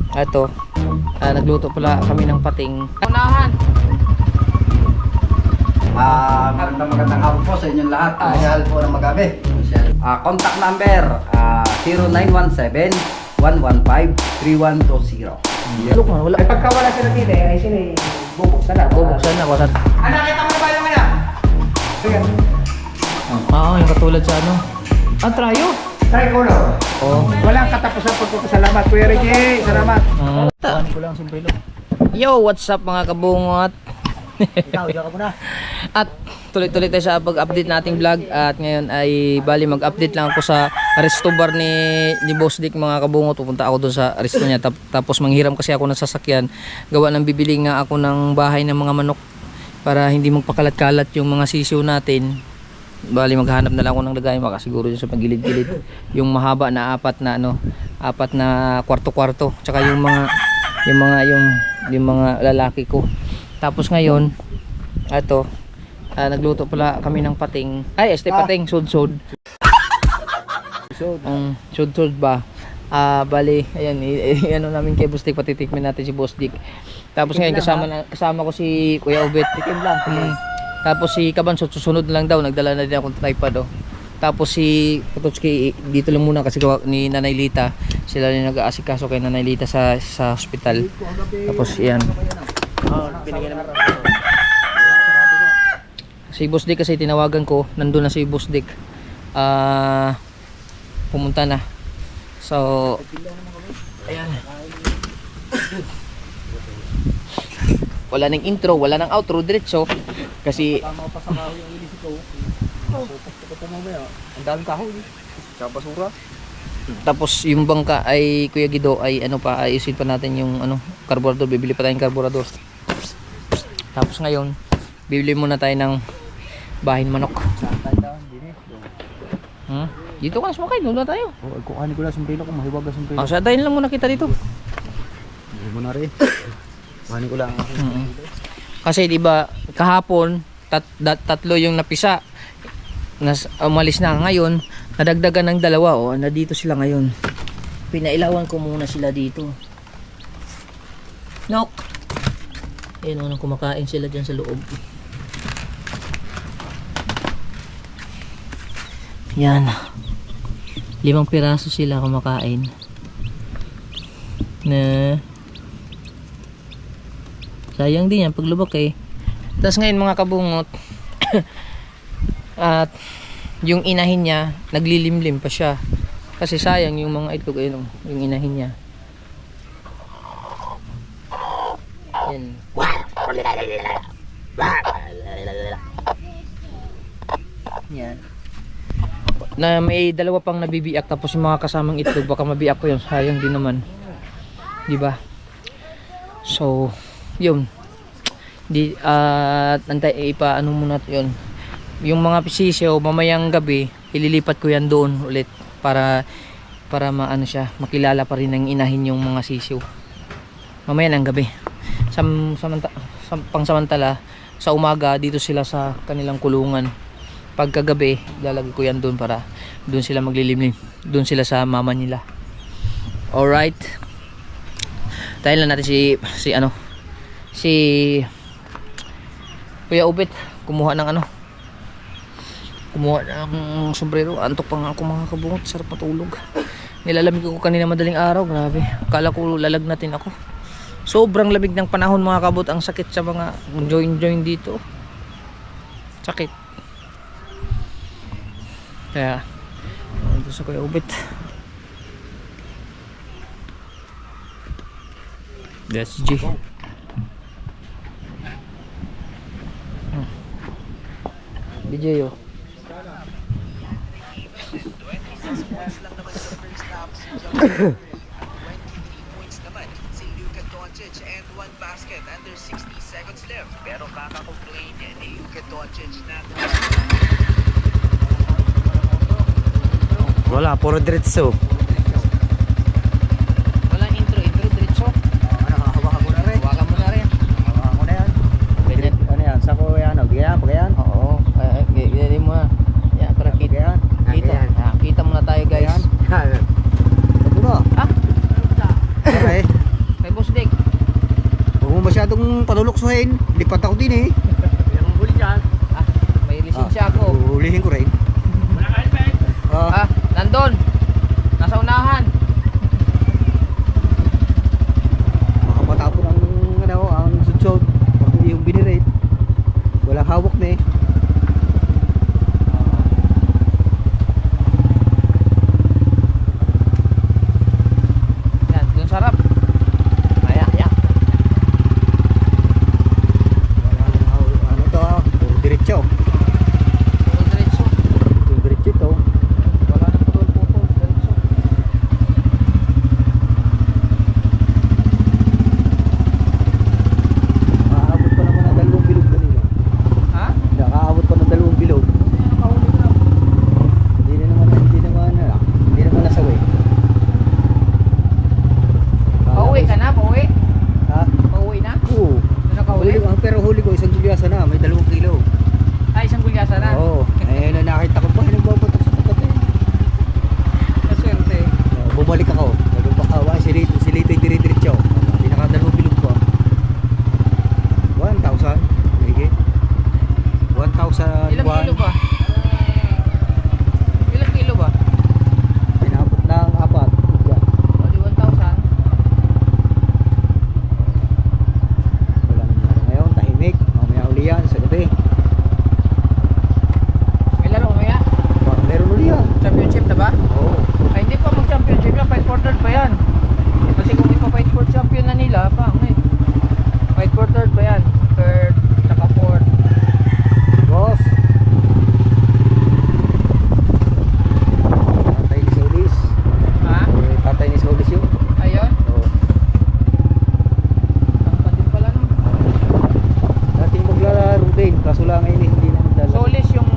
Ito, nagluto pala kami ng pating. Unahan. Magandang hapon po sa inyong lahat. Mahal po ng magabi. Contact number 0917-115-3120. Look man, wala. Ay pagkawala sila dito ay sila bubuksan na. Bubuksan na, wasan. Nakita mo na ba yung ano? Sige. Oo, yung katulad sa ano. Trayo. Tricolor. Oo. Walang katapusan pagpapasalamat. Kuya Reggie, salamat. Ko lang siyempre lo. Yo, what's up mga kabungot? Ikaw ka muna. At tuloy-tuloy tayo sa pag-update nating vlog. At ngayon ay bali mag-update lang ako sa resto bar ni Boss Dick mga kabungot. Pupunta ako doon sa resto niya. Tapos manghiram kasi ako ng sasakyan. Gawa ng bibili nga ako ng bahay ng mga manok para hindi magpakalat-kalat yung mga sisiw natin. Bali maghanap na lang ako ng lagay, makasiguro dyan sa pagilid-gilid. Yung mahaba na apat na kwarto-kwarto. Tsaka yung mga lalaki ko. Tapos ngayon, ito, nagluto pala kami ng pating. Ay, pating, sud-sud. Sud-sud ba? Bali, ayan, ano namin kay Boss Dick, patitikmin natin si Boss Dick. Tapos ngayon, kasama ko si Kuya Ubet. Tikim lang. Tapos si Kaban, susunod lang daw, nagdala na din akong tripod. Tapos si Kutotski, dito lang muna kasi ni Nanay Lita. Sila rin nag-aasikaso kay Nanay Lita sa hospital. Tapos yan. Si Boss Dick kasi tinawagan ko, nandun na si Boss Dick. Pumunta na. So ayan. Wala nang intro, wala nang outro, diretso kasi Ang daming kahoy. Sa basura. tapos yung bangka ay Kuya Guido ay ayusin pa natin yung karburador, bibili pa tayong karburador. Tapos ngayon bibili muna tayo ng bahin manok. Dito ka na sumakay, doon na tayo. Kukuhanin ko lang sombrero ko, mahiwag ang sombrero. Sa tayo lang muna kita dito. Hindi mo na rin. Kuhanin ko lang. Kasi di ba kahapon tatlo yung napisa. Umalis na ngayon, nadagdagan ng dalawa nandito sila ngayon. Pinailawan ko muna sila dito. Nok. Ayun nang kumakain sila diyan sa loob. Yan. 5 piraso sila kumakain. Na sayang din yan pag lubak eh. Tapos ngayon mga kabungot at yung inahin niya naglilimlim pa siya kasi sayang yung mga itlog ayun yung inahin niya. Yan. Yan. Na may dalawa pang nabibiyak tapos yung mga kasamang itlog baka mabiyak ko yun, sayang din naman. Di ba? So yun. Antay ipaano muna yun. Yung mga sisiyo mamayang gabi ililipat ko yan doon ulit para maano siya, makilala pa rin ng inahin yung mga sisiyo. Mamaya ng gabi. Pangsamantala sa umaga dito sila sa kanilang kulungan. Pagkagabi lalagay ko yan doon para doon sila maglilimlim. Doon sila sa mama nila. Alright. Tayo lang natin si Kuya Ubet kumuha ng sombrero. Antok pa nga ako mga kabungot, sarap matulog. Nilalamig ko kanina madaling araw, grabe. Akala ko lalagnatin ako. Sobrang lamig ng panahon mga kabut, ang sakit sa mga join dito. Sakit. Kaya ito sa Kuya Ubet. That's G. DJ yo. Si Luka Doncic and 1 basket under 60 seconds left. Pero kaka-complain ni Luka Doncic na Wala, puro diretso. Walang intro diretso. Hawakan mo na rin. Hawakan mo na rin. Hawakan mo na yan. Ganyan. Ano yan? Sako yan. Pagayan. Oo. Ganyan mo na. Yan, para kita. Kita muna tayo guys. Ito na. Ah? Okay. masyadong panuluksuhin. Lipat ako din eh. Yung huli dyan. Ah, may lisensya ako. Hulihin ko rin. Wala ka helmet. Ah, nandun. Nasa unahan. Makapatapon ang sutsod. Pag yung binirate. Walang hawak na eh. Yan, dun sarap. Ayan, ayan. Walang hawak. Ano to ah? Puro diretso. Puro diretso. Puro diretso to. Wala nang putol-putol. Diretso. Nakaabot pa naman ang 2 bilog kanina. Ha? Nakaabot pa ng 2 bilog. Nakahuli na. Hindi naman nasaway. Pauwi ka na? Pauwi? Ha? Pauwi na? Oo. Doon nakahuli? Pero huli ko isang gulyasa na, may 2 kilo. Ay, isang gulyasa na. Oo. Eh, nakita ko pa, nagbabatak sa tapat eh. Maswerte. Bumalik ako. Sabi pa kawa, silito yung dire-diretso. Hindi naka 2 bilog ko. 1,000. Higit. 1,000. Ilang kilo ba? Ilang kilo ba? Pinabot ng 4. Yan. O, di 1,000. Walang ngayon, tahimik. Mamaya uli yan sa gabi. May laro maya? Meron uli yan. Championship na ba? Oo. Ay, hindi pa mag-championship na. Fight for third pa yan. Kasi kung ipa-fight for champion na nila, pangit. Fight for third pa yan. Third, tsaka fourth. Boss. Tatay ni Solis. Ha? Tatay ni Solis yun. Ayun. Oo. Tangkad din pala no. Dating maglalaro din. Kaso lang ngayon hindi na maglalaro. Solis yung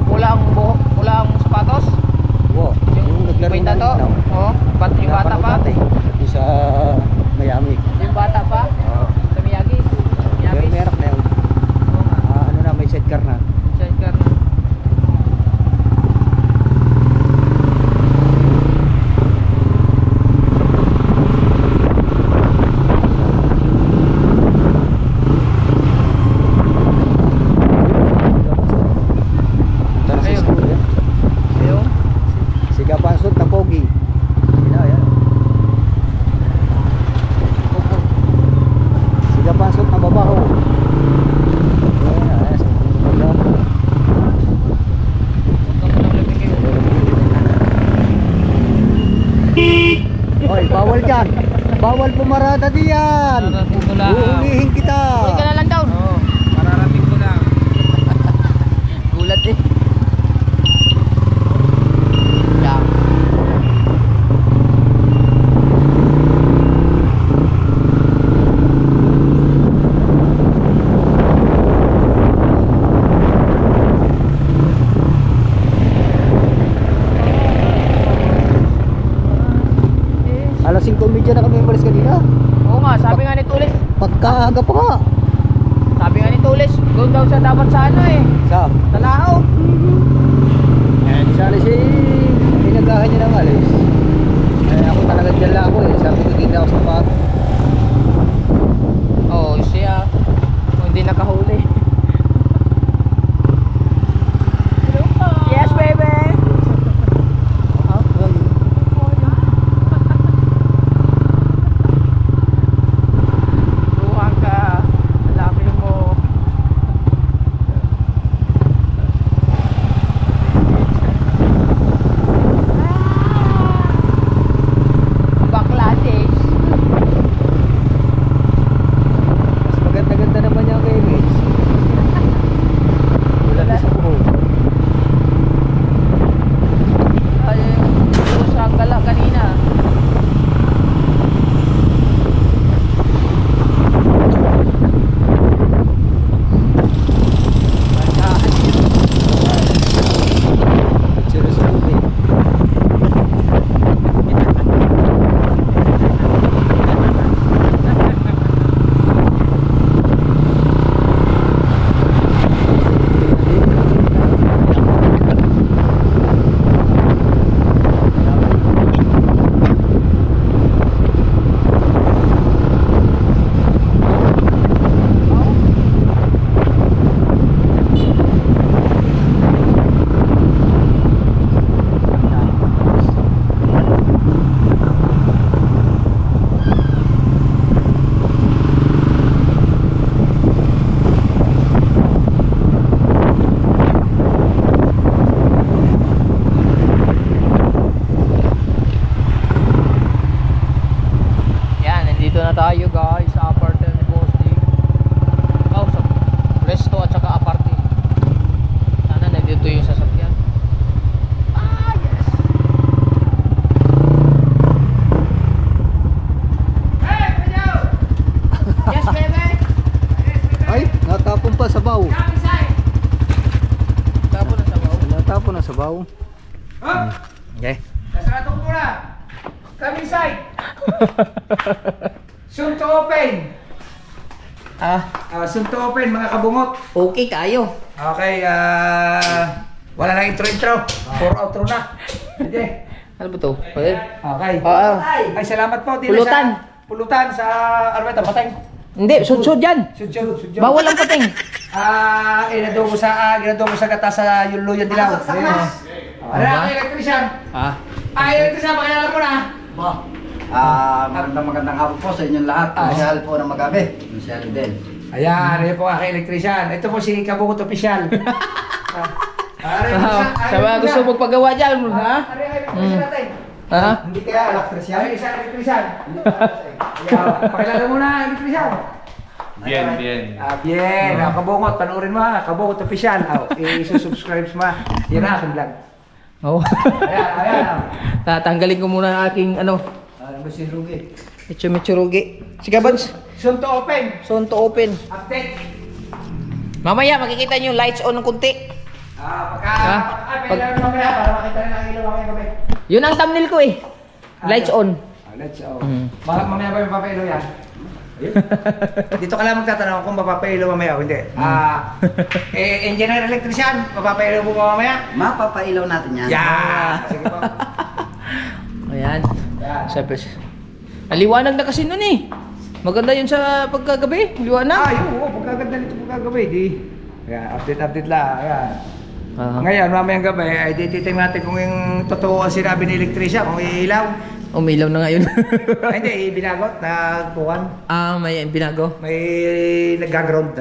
pulang buhok, pulang sapatos. Wow. Yung naglaro may na tato. rin, no? Oo. Yung bata pa. Napanood natin. Yung sa Miami. Yung bata pa. Oo. Sa Miyagi. Pero Miyagi. merak na yun. Oo nga. Ano na, may sidecar na. Sidecar na. Punta na sa Ayun. school yan. Ayun. Sigapansot na pogi. Yan. Sigapansot na babaho. Yan. Sa mga Huwag ka munang lumigay. Hoy, bawal dyan. Bawal pumarada diyan. Mararating ko lang. Uulihin kita. Uy ka na lang down. Oo. Mararating ko lang. Gulat eh. Yeah. Alas 5:30 na kami umalis kanina. Oo nga, sabi nga ni Tulis. Pagkaaga pa nga. Sabi nga ni Tulis, doon daw siya dapat sa ano eh. Sa? Sa Lao. Eh, sana si pinagahan niya ng alis. Eh, ako talaga dyan lang ako eh. Sabi ko dito ako sa pato. Oo, siya. Kung hindi nakahuli. Yes, baby! Luhang ka. Laki mo. Bangladesh. na tayo guys sa aparte ni Boss D. Oh, sa resto at saka aparte. Sana nandito yung sasakyan. Ay, natapon pa sa baw. Tapos na sa bawo. Natapon na sa baw. Okay. Kasaratong ko na. Kami side. Soon to open. Soon to open mga kabungot. Okay kayo. Okay, wala na intro. Puro outro na. Hindi. Ano ba to? Pwede? Okay. Oo. Ay, salamat po. Dito Pulutan. Pulutan sa, ano ba ito, pateng? Hindi, sud-sud yan. Sudyo. Bawal ang pating. Ginado ko sa gata sa Yuluyan Dilaw. Ano na, electrician? Electrician, pakilala mo na. Magandang hapon po sa inyong lahat. Michelle po ng Magabe. Michelle din. Ayan, ayan po aking electrician. Ito po si Kabukot Official. Sa mga gusto magpagawa dyan, ha? Ano yung electrician natin? Ha? Hindi kaya electrician? Ay, isang electrician. Pakilala mo na, electrician. Bien. Bien. Kabukot, panoorin mo ha. Kabukot Official. I-subscribe mo ha. Yan na aking vlog. Oo. Ayan. Tatanggalin ko muna ang aking ano, Ano ba si Rugi? Mitsurugi. Sige, Bods. Soon to open. Soon to open. Update. Mamaya makikita nyo yung lights on ng kunti. Pakilala mo mamaya para makita na ang ilaw mamaya gabi. Yun ang thumbnail ko eh. Lights on. Let's go. Mm. Mamaya ba yung papailaw yan? Dito ka lang magtatanong kung mapapailaw mamaya o hindi. Engineer electrician, mapapailaw mo mamaya? Mapapailaw natin yan. Sige po. Ayan. Yan. Siyempre. Aliwanag na kasi nun eh. Maganda yun sa pagkagabi. Liwanag. Oo, pagkaganda nito pagkagabi. Update lang. Ayan. Ah. Ngayon, mamayang gabi, ay titingnan natin kung yung totoo ang sinabi ni electrician, kung iilaw. Umilaw na ngayon. Ay, hindi, binagot, nagkuhan. May binago. May nag-ground.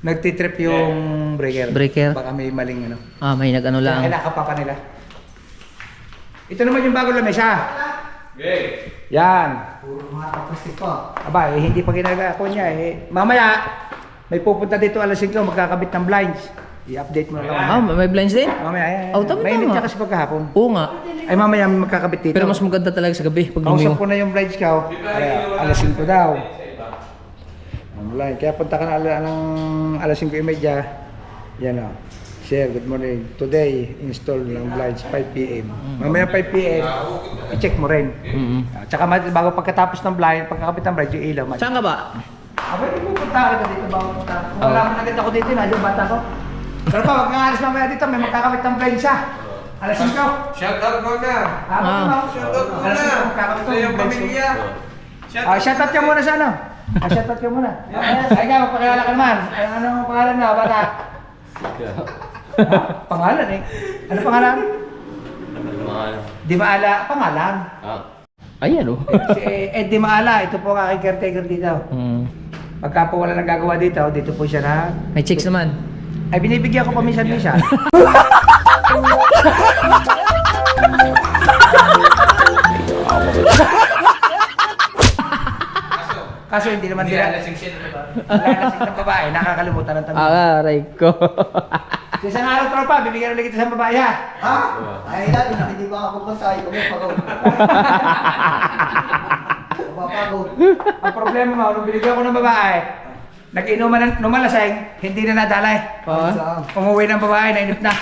Nagtitrip yung breaker. Breaker. Baka may maling ano. May nag-ano lang. Kaya nakapa pa nila. Ito naman yung bago lamesa. Okay. Yan. Puro mga kapastik po. Aba, hindi pa ginagawa ko niya eh. Mamaya, may pupunta dito alas 5, magkakabit ng blinds. I-update mo na lang. May blinds din? Mamaya, yan. Tama. Mainit siya kasi pagkahapon. Oo nga. Ay, mamaya may magkakabit dito. Pero mas maganda talaga sa gabi pag Kausap lumiyo. ko na yung blinds ko. Kaya, alas 5 daw. Ang blind. Kaya punta ka na ng alas 5:30. Yan o. Sir, good morning. Today, install ng blinds 5 p.m. Mamaya 5 p.m. I-check mo rin. Tsaka bago pagkatapos ng blind, pagkakabit ng blind, yung ilaw. Saan ka ba? Abay, pupunta ka dito bago punta. Kung wala mo agad ako dito, na yung bata ko. Pero pa, wag kang alis mamaya dito, may magkakabit ng blind siya. Alas 5. Shout out mo na. Shout out mo Alas na. 5, magkakabit Sa iyong ng blind. pamilya. Shoutout ka muna sa ano? Shoutout ka muna. Ay ka, magpakilala ka naman. Ano ang pangalan na, bata? Pangalan eh. Ano pangalan? Di Maala. Pangalan. Ayan o. Si Ed Di Maala. Ito po ang aking caretaker dito. Pagka po wala nagagawa dito, dito po siya na. May chicks naman. Ay binibigyan ko paminsan-minsan. Kaso hindi naman nila. Lalasing ng babae, nakakalimutan ng tabi. Aray ko. Sa isang araw tropa, bibigyan ulit kita sa babae ha. Ha? Ay, dati hindi ba ako pupunta? Ikaw may pagaw. Papagod. Ang problema mo, nung binigyan ko ng babae, nag-inuman numalaseng, hindi na nadalay. Saan? Umuwi ng babae, nainip na.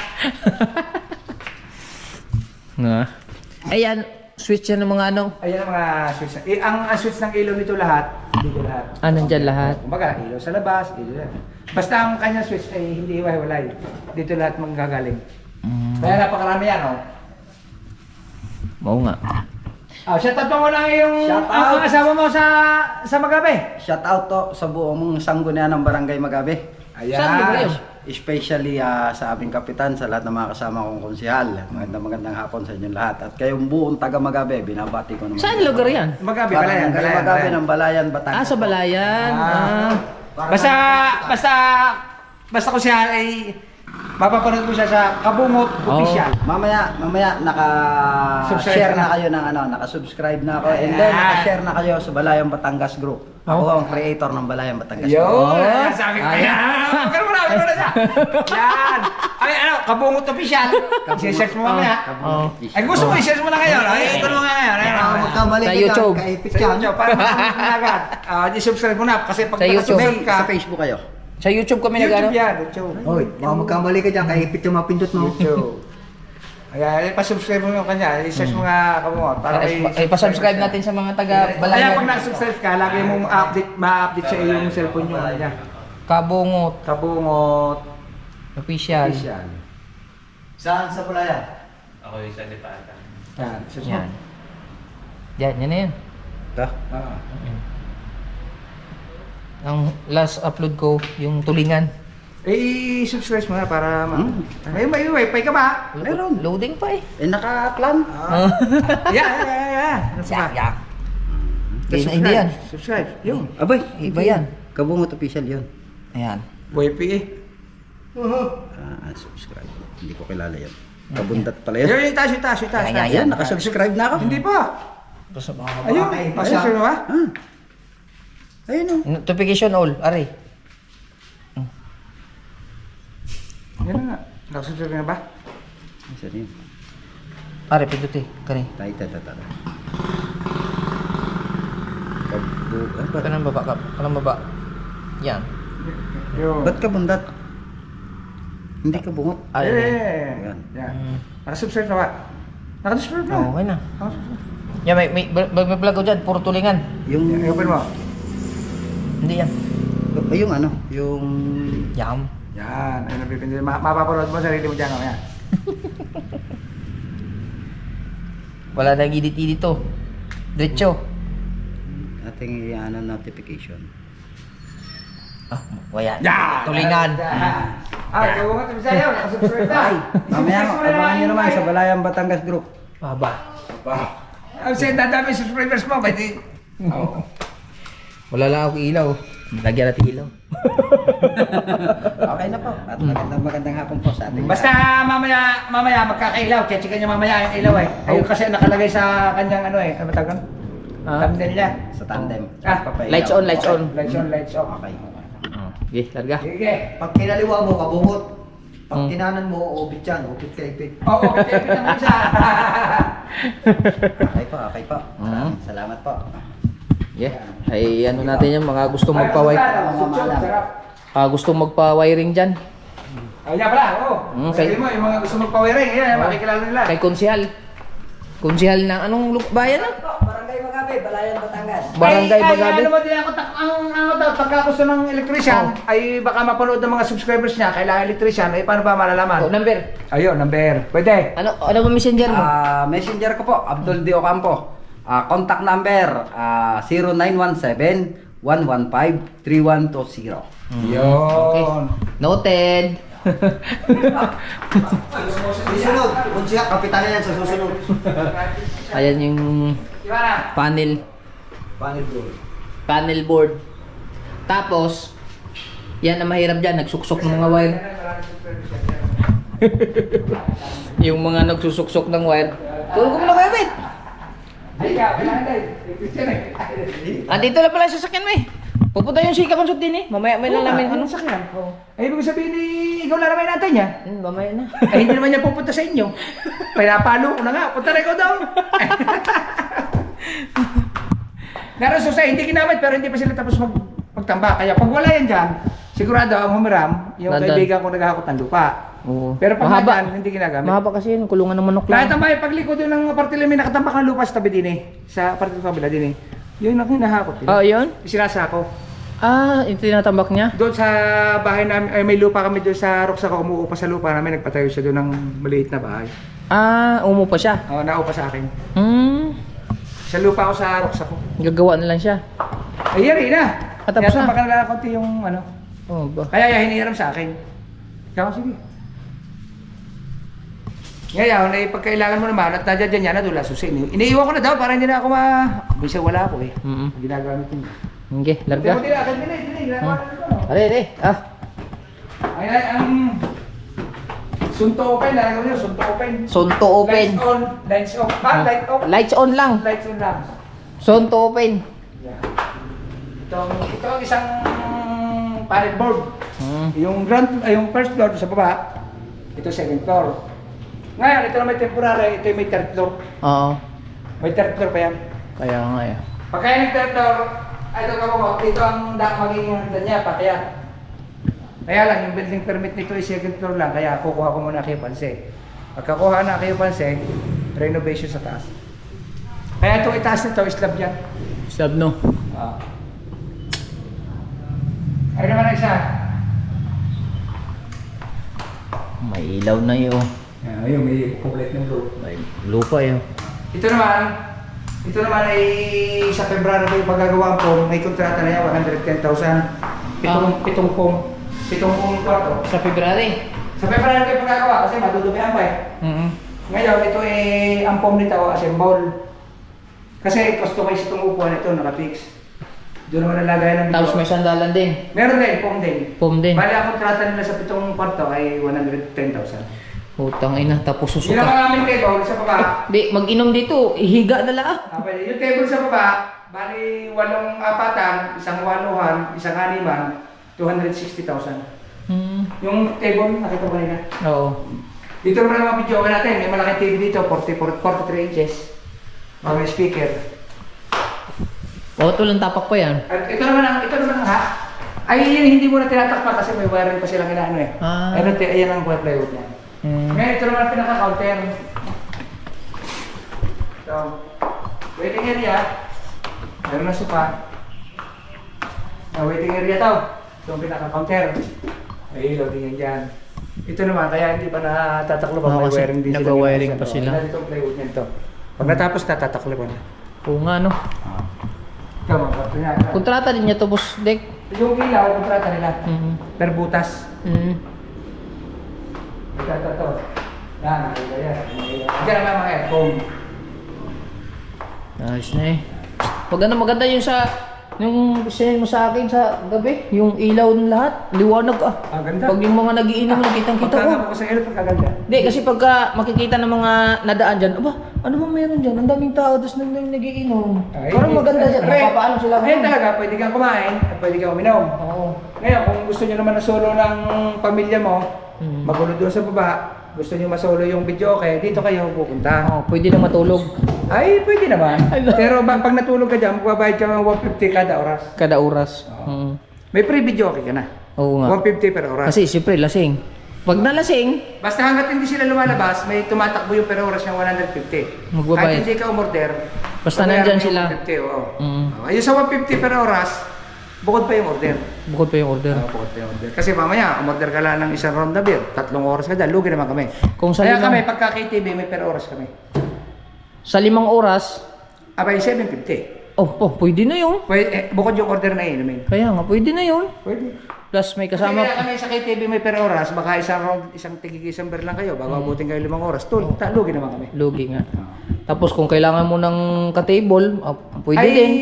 Ayan, switch yan ng mga ano. Ayan ang mga switch. Ang switch ng ilaw nito lahat, dito lahat. Nandyan lahat. Kumbaga, ilaw sa labas, ilaw yan. Basta ang kanya switch ay hindi iwahiwalay. Dito lahat manggagaling. Kaya napakarami yan, oh. Oo nga. Shoutout mo lang yung ang asawa mo sa Magabe. Shout out to sa buong sanggunian ng Barangay Magabe. Saan ba kayo? Especially sa aming kapitan, sa lahat ng mga kasama kong konsehal. Magandang hapon sa inyong lahat. At kayong buong taga Magabe, binabati ko naman. Saan lugar yan? Magabe, Balayan. Barangay Magabe ng Balayan, Batangas. Sa Balayan. Basta kung siya ay Mapapanood mo siya sa Kabungot Oh. Official. Mamaya Subscribe naka-share ka na. na kayo ng ano, naka-subscribe na ako. And then naka-share na kayo sa Balayang Batangas Group. Ako ang creator ng Balayang Batangas Group. Yun! Sabi ko, ayan! Pero wala siya! Yan! Ay, ano, Kabungot Official. I-search mo mamaya. Oh. Ay, gusto mo, i-search mo na ngayon. Ay, ito mo nga ngayon. Ayun, Kung magkamali Sa ka YouTube. dyan, kaipit Sa ka. YouTube, para makakita na agad. I-subscribe mo na. Kasi pag Sa YouTube. nakasubscribe ka, Sa Facebook kayo. Sa YouTube kami YouTube nag-ano. yan, YouTube. Hoy, baka magkamali ka dyan, kaipit yung mga pindot mo. YouTube. Ayan, pa-subscribe mo yung kanya. I-search mo nga Kabungot. Para Ay, pa-subscribe natin sa mga taga Kaya Balayan. pag nakasubscribe ka, lagi mong ma-update sa iyo yung cellphone nyo. Ayan. Kabungot Kabungot Official. Official. Saan sa Balayan? Ako yung sa Lipatan. Yan, search mo. Yan. Yan na yan. Ito. Ah. Ang last upload ko, yung tulingan. Eh, subscribe mo na para may wifi ka ba? Meron. Loading pa eh. Eh, naka-plan. Yeah. Yak. Hindi yan. Subscribe. Yung. Abay, Iba yan. Kabungot Official yun. Ayan. Wifi eh. Subscribe. Hindi ko kilala yun. Kabundat pala yun. Yung itaas. Ayan. Nakasubscribe na ako. Hindi pa. Ayun. Subscribe mo ba? Ayun o. Notification all. Ari. Yan na nga. Nakasubscribe na ba? Isa rin. Ari, pinduti. Kani. Tayo. Kanang baba. Kanang baba. Yan. Yun. Ba't kabundat? Hindi kabungot. Ari. Yan. Nakasubscribe na ba? Nakasubscribe na. Okay na. Yan, may vlog ko dyan. Puro tulingan. Yung... Open mo. Hindi yan. Yung ano? Yung... Yam. Yan. Ayun ang pipindin. Mapapanood mo sarili mo dyan. Mamaya. Wala na edit dito. Diretso. Ating ano, notification. Ah, wala. Yan! Tulingan. Kabungot Official. Nakasubscribe na. Mamaya, abangan nyo naman sa Balayang Batangas Group. Baba. Ang dadami subscribers mo. Pwede. Oo. Wala lang ako ilaw. Lagyan natin ilaw. Okay na po. At magandang hapon po sa ating... Basta mamaya magkakailaw. Check nyo mamaya yung ilaw eh. Ayun kasi nakalagay sa kanyang ano eh. Ano ba tawag? Thumbnail niya. Sa tandem. Ah, Lights on, lights on. Lights on, lights off. Okay. Okay, larga. Sige. Pag kinaliwa mo, kabungot. Pag Hmm. kinanan mo, ubit yan. Ubit kaipit. Oo, okay. Naman siya. Okay po. Salamat po. Yeah. Ay ano natin yung mga gusto gusto magpa-wiring diyan. Ayun pala, oo. Okay. Sabi mo, yung mga gusto magpa-wiring, yan, makikilala nila. Kay konsehal. Konsehal ng anong bayan na? Barangay Magabe, Balayan, Batangas. Barangay Bagabe. Ano mo din ako, pagka gusto ng electrician, ay baka mapanood ng mga subscribers niya, kailangan electrician, ay paano ba malalaman? Oh, number. Ayun, number. Pwede. Ano ba messenger mo? Messenger ko po, Abdul D. Ocampo. Contact number 0917-115-3120. Okay. Yun. Noted. Susunod. Kunsiya, kapitan yan sa susunod. Ayan yung panel board. Tapos yan ang mahirap diyan, nagsuksok ng mga wire. Yung mga nagsusuksok ng wire. Tulog ko muna kayo, bet. Andito na pala sa sasakyan mo eh. Pupunta yung sika konsult din eh. Mamaya may lang namin ano. sakyan? Ay, ibig sabihin ikaw lang naman natin niya. Mamaya na. Ay, hindi naman niya pupunta sa inyo. Pinapalo ko na nga. Punta na ikaw daw. Naroon sa hindi ginamit pero hindi pa sila tapos magtamba. Kaya pag wala yan dyan, sigurado ang humiram, yung Nandun. kaibigan ko naghahakot ng lupa. Oo. Pero pag mahaba. nandyan, hindi ginagamit. Mahaba kasi yun, kulungan ng manok Lahat lang. ang bahay, pagliko doon ng apartment, may nakatambak ng lupa sa tabi din eh. Sa apartment kabila din eh. Yun ang hinahakot. Oh, yun? Sinasako. Ito tinatambak niya. Doon sa bahay namin, ay, may lupa kami doon sa Roxaco, umuupa sa lupa namin, nagpatayo siya doon ng maliit na bahay. Umupa siya. Oo, naupa sa akin. Sa lupa ako sa Roxaco. Gagawa na lang siya. Ay, yari na. Tapos Kaya na. baka na konti yung ano. Oh, ba? Kaya hinihiram sa akin. Ikaw, sige. Ngayon, ay pagkailangan mo naman at nandiyan yan na doon lasusin. Iniiwan ko na daw para hindi na ako Bisa wala ako eh. Ginagamit yun. Okay, larga. Hindi agad din eh. Ginagawa na ito. Are. Ay, ang Sunto open, lalagyan mo yun, sunto open. Sonto open. Lights on, lights off. Light off. Lights on lang. Lights on lang. Sonto open. Yeah. Ito ang isang panel board. Yung first floor sa baba, ito second floor. Ngayon, ito na may temporary, ito yung may third floor. Oo. May third floor pa yan. Kaya nga eh. Pagka yung third floor, ito ka mo, dito ang magiging hagdan niya, pakyat. Kaya lang, yung building permit nito ay second floor lang, kaya kukuha ko muna kayo panse. Pagkakuha na kayo panse, renovation sa taas. Kaya itong itaas nito, slab yan. Slab no. Ay naman ang isa. May ilaw na yun. Ayun, may complete ng blue. May lupa yun. Ito naman ay sa February ko yung pagagawa po, may kontrata na yan, 110,000. Pitong kwarto. Sa February? Sa February ko yung pagagawa kasi madudumihan pa eh. Ngayon, ito ay ang foam nito, assemble. Kasi customize itong upuan ito, naka-fix. Doon naman nalagay ng Tapos may sandalan din. Meron din, foam din. Foam din. Bali ang kontrata nila sa pitong kwarto ay 110,000. Putang ina, tapos Yun susuka. ang aming table sa baba. Di, mag-inom dito. Ihiga na lang. Yung table sa baba, bali 8 apatan, isang 8, isang 6, 260,000. Yung table, nakita ko kanina. Oo. Dito naman ang mga video natin, may malaking TV dito, 43 inches. May speaker. Auto lang tapak pa yan. At ito naman ha. Ay, yun, hindi mo na tinatakpa kasi may wiring pa silang inaano eh. Ah. Ayan ang plywood niya. Ngayon, ito naman ang pinaka-counter. So, waiting area. Meron na sopa. Waiting area to. Ito ang pinaka-counter. May loading yan dyan. Ito naman, kaya hindi pa natataklo pa. May kasi wiring din nagwa-wiring pa sila. Ito ang plywood niya ito. Pag natapos, natataklo pa na. Oo nga no. Ito, mga kwarto niya. Kontrata din niya to, boss Dek. Yung ilaw, kontrata nila. Per butas. Ito. Yan, nakita yan. Diyan naman mga aircon. Nice na eh. Maganda yung yung sinend mo sa akin sa gabi, yung ilaw ng lahat, liwanag ah. Ganda. Pag yung mga nagiinom, nakitang-kita ko. Pagkakama ko sa ilo, pagkaganda. Hindi, kasi pagka makikita ng mga nadaan dyan, aba, ano bang meron dyan? Ang daming tao, tapos nagiinom. Parang maganda dyan. Mapapaano sila. Ayun talaga, pwede kang kumain at pwede kang uminom. Oo. Ngayon, kung gusto nyo naman na solo ng pamilya mo, magulo doon sa baba, gusto nyo masolo yung video, okay, dito kayo pupunta. Oo, pwede na matulog. Ay, pwede naman. Pero pag natulog ka dyan, magbabayad ka ng 150 kada oras. Kada oras. May free video okay ka na. Oo nga. 150 per oras. Kasi siyempre, lasing. Pag nalasing, Basta hanggat hindi sila lumalabas, may tumatakbo yung per oras ng 150. Magbabayad. Kahit hindi ka umorder, Basta babayaran nandyan mo yung sila. 150, oo. Mm. Ayun sa 150 per oras, bukod pa yung order. bukod pa yung order. Bukod pa yung order. Kasi mamaya, umorder ka lang ng isang round na beer, 3 oras ka dyan, lugi naman kami. Kung sa Kaya limang- kami, pagka KTV, may per oras kami. Sa 5 oras, Abay, 750. pwede na yun. Pwede, bukod yung order na inumin. Kaya nga, pwede na yun. Pwede. Plus may Kasi kasama. kaya kami sa KTV may per oras, baka isang round, isang tigig-isang beer lang kayo, bago abutin kayo 5 oras, lugi naman kami. Lugi nga. Tapos kung kailangan mo ng ka-table, pwede Ay, din.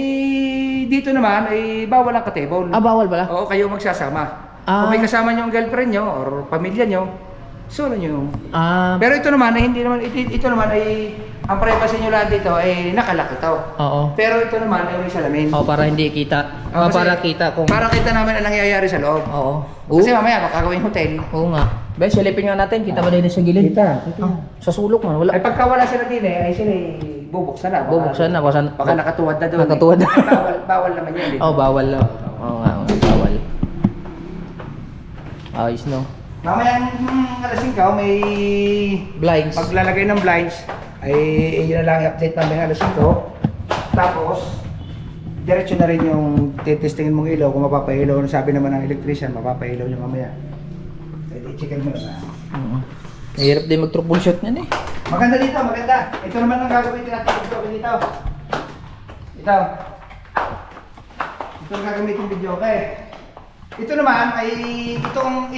dito naman, ay bawal ang ka-table. Bawal pala? Oo, kayo magsasama. Ah. Kung may kasama nyo ang girlfriend nyo or pamilya nyo, solo nyo. Pero ito naman, ay hindi naman, ito naman ay, ang privacy nyo lahat dito ay nakalak ito. Oo. Pero ito naman ay may salamin. Para hindi kita. Oo, kasi- Para kita kung... Para kita namin ang nangyayari sa loob. Oo. Kasi mamaya, baka gawing hotel. Oo nga. Bes, silipin nga natin. Kita ba din sa gilid? Kita. Sa sulok man. Wala. Ay pagka wala sila din ay sila bubuksan na. Bubuksan na. Baka nakatuwad na doon. Nakatuwad na. bawal naman yun. Bawal lang. Oo nga. Bawal. Ayos no. Mamaya alas 5, may Blinds. maglalagay ng blinds. Ay yun na lang i-update namin alas 5. Tapos, diretso na rin yung titestingin mong ilaw kung mapapailaw. Sabi naman ng electrician, mapapailaw niya mamaya. Pwede i-checkin mo na. Mahirap din mag-troubleshoot yan eh. Maganda dito, maganda. Ito naman ang gagawin natin dito. Ito. Ito ang gagamitin video, okay? Ito naman ay itong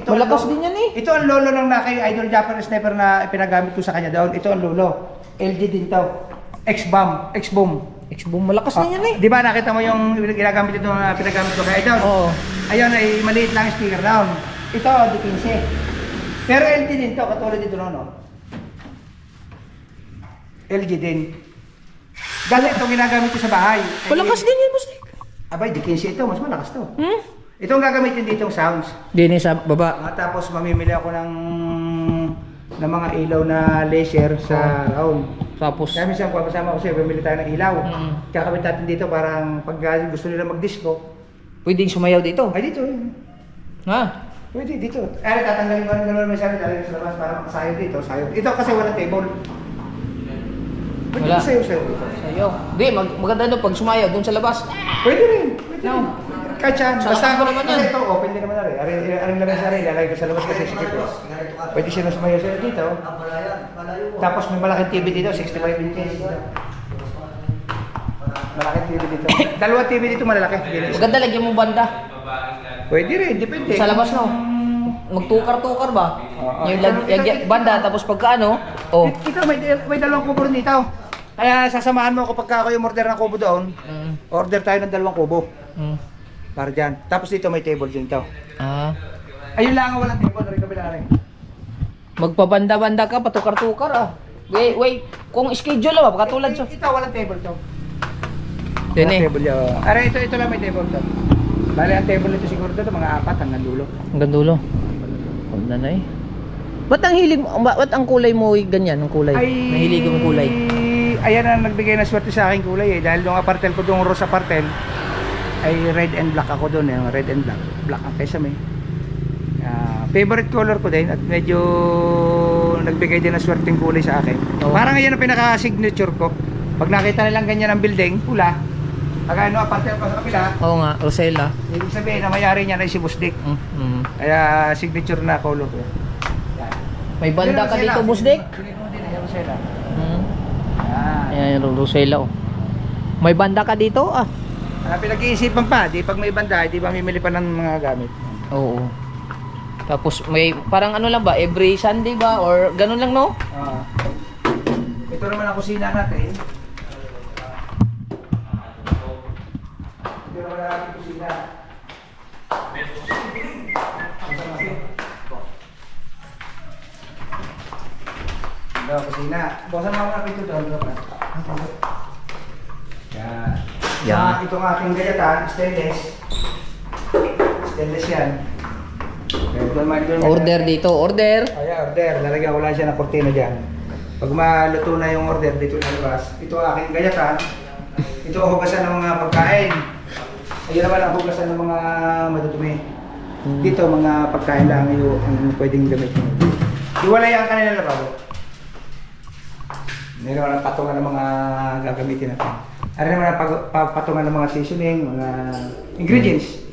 Malakas din yan eh. Ito ang lolo ng kay Idol Japanese Sniper na ipinagamit ko sa kanya doon. Ito ang lolo. LG din to. X-Bomb. X-Boom, malakas din yan eh. Di ba nakita mo yung ginagamit ito na pinagamit ko kay Idol? Oo. Ayun ay maliit lang yung speaker down. Ito, D15. Pero LG din to, katulad dito no? LG din. Dahil itong ginagamit ko sa bahay. Malakas din yan, boss Dick. Abay, di 15 ito, mas malakas to. Hmm? Ito ang gagamitin dito yung sounds. Din sa baba. Tapos mamimili ako ng mga ilaw na laser sa round. Tapos, Kaya minsan kung kasama ko siya, bumili tayo ng ilaw. Mm. Kakabit natin dito parang pag gusto nila mag-disco. pwedeng sumayaw dito. Ay dito, yun. Ha? Pwede dito. Ay, tatanggalin ko ng gano'n may sabi talaga sa labas para makasayaw dito. Sayaw. Ito kasi walang table. Pwede Wala. sayaw dito. Sayaw. Di, maganda doon pag sumayaw doon sa labas. Pwede rin. Pwede rin. Kahit saan. Sarap Basta naman yan. Ito, open din naman na rin. Aring labas na rin. Lalagay ko sa labas kasi sige ko. Pwede siya na sumayaw sila dito. Tapos may malaking TV dito, 65 inches. Malaking TV dito. Dalawa TV dito malalaki. Maganda lagyan mo banda. Pwede rin, depende. Sa labas no. Magtukar-tukar ba? Oo. Yung banda tapos pagka ano, oh. Ito, may dalawang kubo rin dito. Kaya sasamahan mo ako pagka ako yung order ng kubo doon. Mm. Order tayo ng dalawang kubo. Mm. Para dyan. Tapos dito may table din to. Ah. Ayun lang ang walang table. Rin kabila rin. Magpabanda-banda ka, patukar-tukar ah. Wait. Kung schedule ba, katulad sa... Ito, walang table to. Yan Walang eh. table yun. Ara, ito lang may table to. Bali, ang table nito siguro dito, mga 4 hanggang dulo. Hanggang dulo. Huwag na eh. Ba't ang hilig mo, ba't ang kulay mo ganyan, ang kulay? Nahilig mong kulay. Ayan ang nagbigay ng swerte sa aking kulay eh. Dahil nung apartel ko doon, rose apartel, ay red and black ako doon eh. Red and black. Black ang kesame. Favorite color ko din at medyo nagbigay din ng swerteng kulay sa akin. Oo. Parang yan ang pinaka-signature ko. Pag nakita nilang ganyan ang building, pula, pag ano, apartel pa sa kapila, Oo nga, Rosella. ibig sabihin na mayari niya na si Boss Dick. Mm. Kaya signature na color ko. Yan. May banda ka dito, Boss Dick? Rosella. Mm. Yan. Ayan yung Rosella oh. May banda ka dito ah. Pinag-iisipan pa, di pag may banda, di ba mimili pa ng mga gamit. Oo. Tapos may parang ano lang ba, every Sunday ba or ganun lang no? Ito naman ang kusina natin. Ito naman ang ating kusina. Ito ang kusina. Buksan mo ang pinto doon. Yan. Yan. Itong ating gayatan, stainless. Stainless yan. Order dito, order. Ayan, order. Lalagyan ko lang siya ng kortina dyan. Pag maluto na yung order dito sa labas, ito ang aking gayatan. Ito ang hugasan ng mga pagkain. Ayun naman ang hugasan ng mga madudumi. Dito mga pagkain lang yung ang pwedeng gamitin. Iwalay ang kanila lababo. Hindi naman ang patungan ng mga gagamitin natin. Ano naman ang patungan ng mga seasoning, mga ingredients.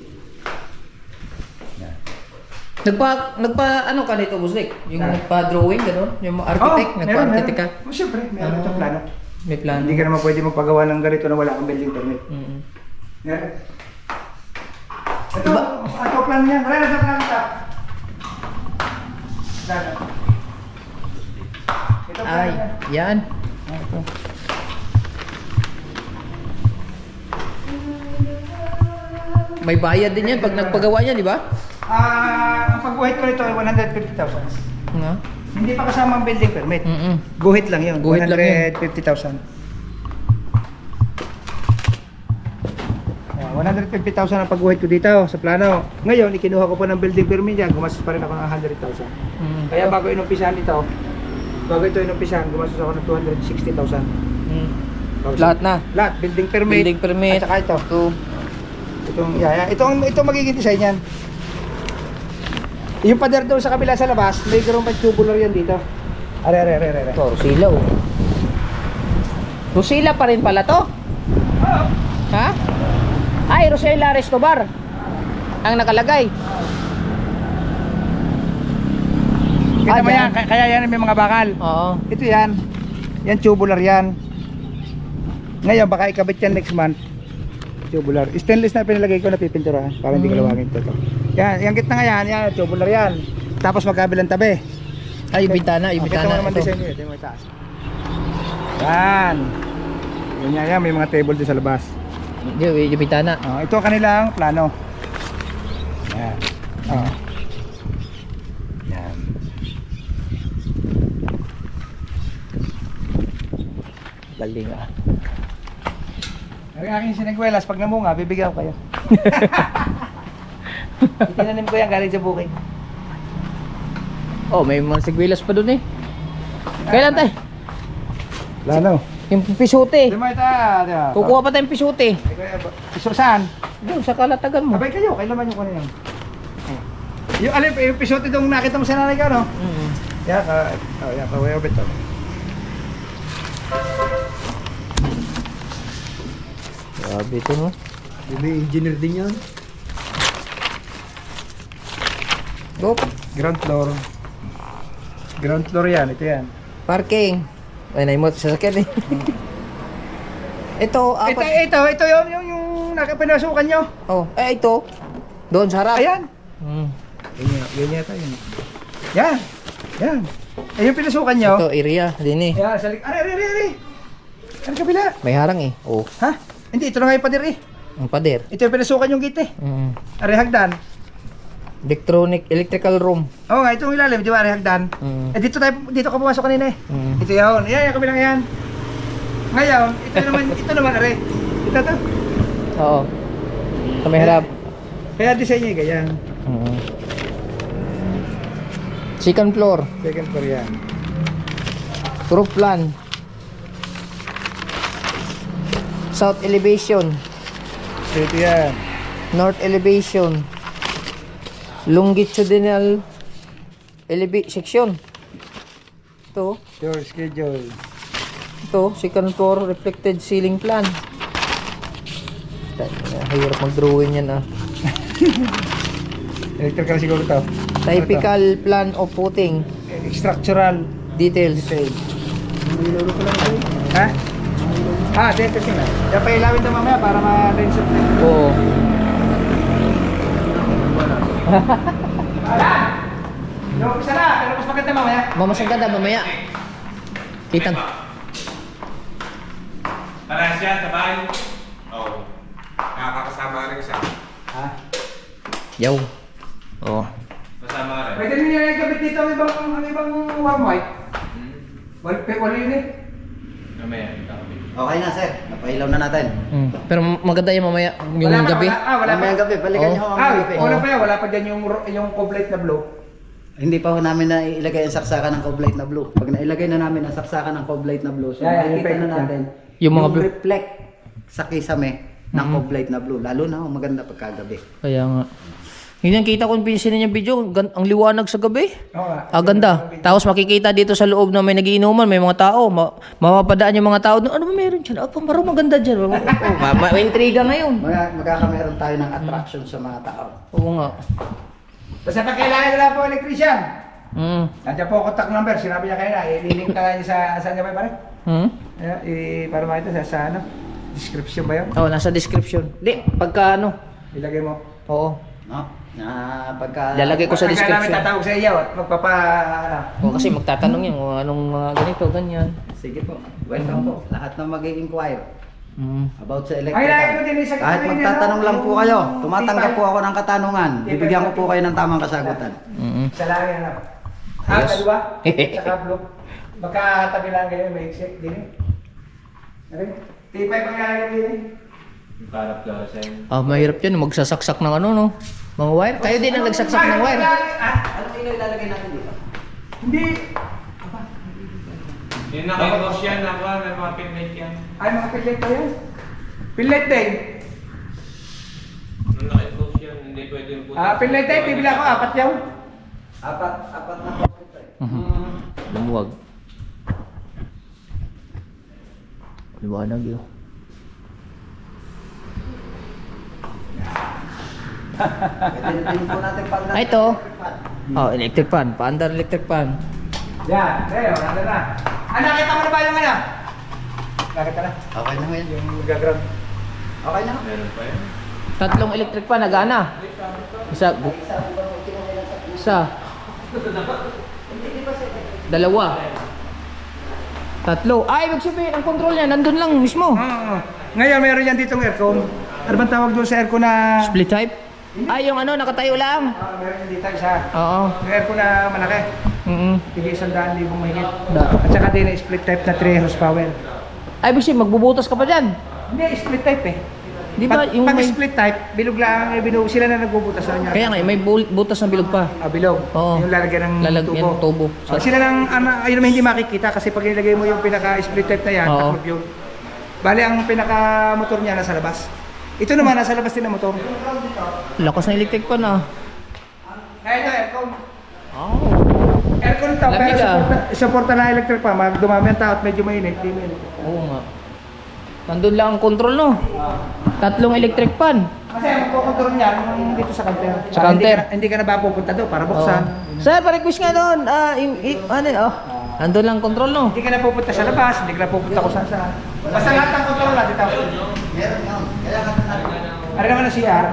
Nagpa ano ka nito, Boss Dick? Yung nagpa-drawing gano'n? Yung architect, nagpa-architect ka? Oh, siyempre, meron itong plano. May plano. Hindi ka naman pwede magpagawa ng ganito na wala kang building permit. Mm. Meron. Ito, ito plano niya. Wala na sa plano ito. Ito plano Ay, niya. yan. Ito. May bayad din yan pag nagpagawa niya, di ba? Ang pagguhit ko nito ay 150,000. Nga. Hindi pa kasama ang building permit. Mm. Guhit lang yun. Guhit lang yun. 150,000. 150,000 ang pagguhit ko dito sa plano. Ngayon, ikinuha ko pa ng building permit niya. Gumastos pa rin ako ng 100,000. Mm. Kaya bago inumpisahan ito, gumastos ako ng 260,000. Mm. Lahat na. Lahat, building permit. Building permit. At saka ito. Ito magiging design yan. Yung pader doon sa kabila sa labas, may ganoong pa tubular yan dito. Are. Ito, Rosilla oh. Rosilla pa rin pala to? Ha? Ay, Rosella Resto Bar ang nakalagay. Kita mo yan. yan, kaya yan may mga bakal. Oo. Ito yan. Yan tubular yan. Ngayon baka ikabit yan next month. Tubular. Stainless na pinalagay ko na pipinturahan para hindi kalawangin ito. Yan, yung gitna nga yan, tubular yan. Tapos magkabilang tabi. Ay, yung bintana, yung Kita mo bintana naman ito. design nyo, ito yung may taas. Yan. Yan, may mga table din sa labas. Yung bintana. Ito ang kanilang plano. Yan. Yan. Kalinga. Ang aking sinigwelas, pag namunga, bibigyan ko kayo. Itinanim ko yan galing sa bukid. Oh, may mga sigwilas pa dun eh. Kailan tayo? Lano? Yung pisute. Di mo ita. Kukuha pa tayong pisute. Iso saan? Doon sa kalatagan mo. Abay kayo, kailan yung kanina. Yung alin, yung episode itong nakita mo sa nanay ka, no? Mm. Yan, yan, kaway obit to. Grabe ito no. May engineer din yan. Go. Ground floor. Ground floor yan, ito yan. Parking. Ay, naimot sa sakyan eh. Ito, apat. Ito yung nakapinasukan nyo. Oh, ito. Doon sa harap. Ayan. Mm. Yan yata yun. Yan. Yan. Yung pinasukan nyo. Ito, area. Din eh. Yan, sa likod. Ari. Ano kabila? May harang eh. Oh. Ha? Hindi, ito na nga yung pader eh. Ang pader. Ito yung pinasukan yung gate eh. Mm. Ari hagdan. Electrical room. Oo nga, itong ilalim, di ba? Ari hagdan. Mm. Eh dito ka pumasok kanina eh. Mm. Ito yun. Yan, yung kabilang yan. Ngayon, ito naman, Ari. Ito to. Oo. Sa may harap. Kaya design niya ganyan. Mm. Second floor. Second floor yan. Roof plan. South elevation. Ito yan. North elevation. Longitudinal section. Ito. Your schedule. Ito, second floor reflected ceiling plan. Hirap mag-drawing yan ah. Electrical siguro to. Typical plan of footing. Structural Details. detail. Ha? Dito sila. Kaya pa ilawin na mamaya para ma-rinse up na. Oo. Yung isa na, pero mas maganda mamaya. Mamasang ganda mamaya. Kitang. Parehas yan sa bahay. Oo. Nakakasama rin siya. Ha? Yaw. Oo. Kasama rin. Pwede nyo yung gabit dito ang ibang warm white. Wala yun eh. Mamaya, ikaw. Okay na sir, napailaw na natin. Mm. Pero maganda yung mamaya. Yung Wala pa, gabi. wala pa. Mamayang gabi, balikan Oh. niyo ako mamayang gabi. Wala pa yan, wala pa dyan yung complete na blue. Hindi pa ho namin na ilagay ang saksakan ng Coblight na blue. Pag nailagay na namin ang saksakan ng Coblight na blue, so Yeah, makikita na yeah. natin Yung mga blue. reflect sa kisame ng Coblight na blue. Lalo na maganda pagkagabi. Kaya nga. Yun yung kita ko yung pinsin niya video. Ang liwanag sa gabi. Oo nga. Ganda. Tapos makikita dito sa loob na may nagiinuman, may mga tao. Mapapadaan yung mga tao. Ano ba meron dyan? Parang maganda dyan. May intriga ngayon. Magkakameron tayo ng attraction sa mga tao. Oo nga. Basta pag kailangan nila po electrician. Mm. Nandiyan po contact number, sinabi niya kanina. I-link na niya sa saan niya ba pare? Hmm? Para makita sa ano? Description ba yun? Oh, nasa description. Di, pagka ano. Ilagay mo. Oo. No? Na pagka Lalagay ko sa Pagka namin description. tatawag sa iyo at ano. Oo, kasi magtatanong yan kung anong mga ganito, ganyan. sige po. Welcome po. Lahat na mag-i-inquire Mm. about sa Ay, lagi ko electrical. din sa Kahit magtatanong lang po kayo, tumatanggap po ako ng katanungan. Bibigyan ko po kayo ng tamang kasagutan. Mm-mm. Sa lagi ano. Ayos. Dalawa? Saka blue. Baka tabi lang kayo, may exit din eh. Ano? Tipay pang lalagay din eh. Para fluorescent. Mahirap yan. Magsasaksak ng ano, no? Mga wire. Kayo din ang nagsaksak ng wire. Anong ilaw ilalagay natin dito? Hindi. Yung naka-box yan, may mga pinmate yan. Ay, mga pillet pa yan. Pillet din. Nung naka-box yan, hindi pwede yung puto. Pillet din. Bibila ko, 4 yan. Apat na po. Lumuwag. Liwanag yun. Pwede din po natin pag Ito. Oh, electric fan. Paandar electric fan. Yan. Leo, nandun na. Nakita mo na ba yung ano? Nakita na. Okay na ho yan. Yung gaground. Okay na ho. Meron pa yan. Tatlong electric fan. Nagana. Isa. Dalawa. Tatlo. Ay, ibig sabihin, ang control niya, nandun lang mismo. Ngayon, meron yan ditong aircon. Ano bang tawag doon sa aircon na... Split type? Ay, yung ano, nakatayo lang. Meron dito isa. Oo. Yung aircon na malaki. Mm-mm. Tigil 100,000 mahigit. Da. At saka din split type na 3 horsepower. Ay, ibig magbubutas ka pa dyan. Hindi, split type eh. Di ba yung pag may... split type, bilog lang, binuo sila na nagbubutas sa kanya. Kaya nga, may butas na bilog pa. Bilog. Oo. Yung lalagyan ng Lalagyan ng tubo. So, sila lang, ayun naman hindi makikita kasi pag nilagay mo yung pinaka-split type na yan, Oo. taklob yun. Bali, ang pinaka-motor niya nasa labas. Ito naman, nasa labas din ang motor. Lakas na electric pa na. Ito, aircon. Oh. Aircon ito, Lamig, pero supporta na electric pa. Dumami ang tao at medyo mainit. Di mainit. Oo nga. Nandun lang ang control, no? 3 electric pan. Kasi ang magkocontrol niyan dito sa counter. Sa Para counter? Hindi ka na ba pupunta doon para buksan. Sir, pa-request nga doon. Ano, nandun lang ang control, no? Hindi ka na pupunta sa labas, hindi ka na pupunta kung saan saan. Basta lahat ng control na dito. Ano naman ang CR?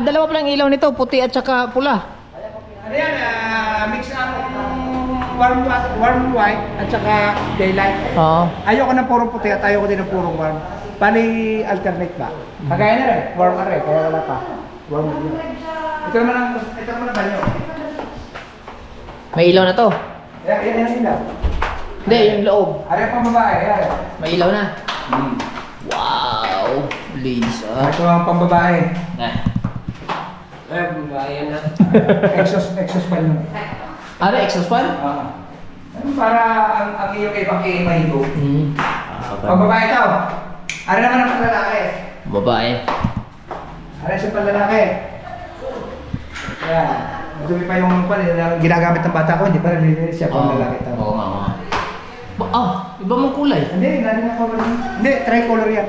Dalawa pa lang ilaw nito, puti at saka pula. Ano yan, mix ang warm white at saka daylight. Oo. Ayoko ng purong puti at ayoko din ng purong warm. Bali, alternate ba? Kagaya na rin, warm na rin, kaya wala pa. Warm yun. Ito naman ang banyo. May ilaw na to. Yan ang ilaw. Hindi, yung loob. Ano yung pambabae? Yan. May ilaw na. Wow! Lisa. Ito ang pambabae. Exhaust fan mo. Ano, exhaust fan? Para ang iyong ibang mahigo. Hmm. Pambabae ito. Ano naman ang panlalaki? Babae. Ano siya panlalaki? Yan. Madumi pa yung ginagamit ng bata ko, hindi pa nalilinis siya panlalaki ito. Oo nga. Iba mong kulay. Hindi, nari na color. Hindi, tricolor yan.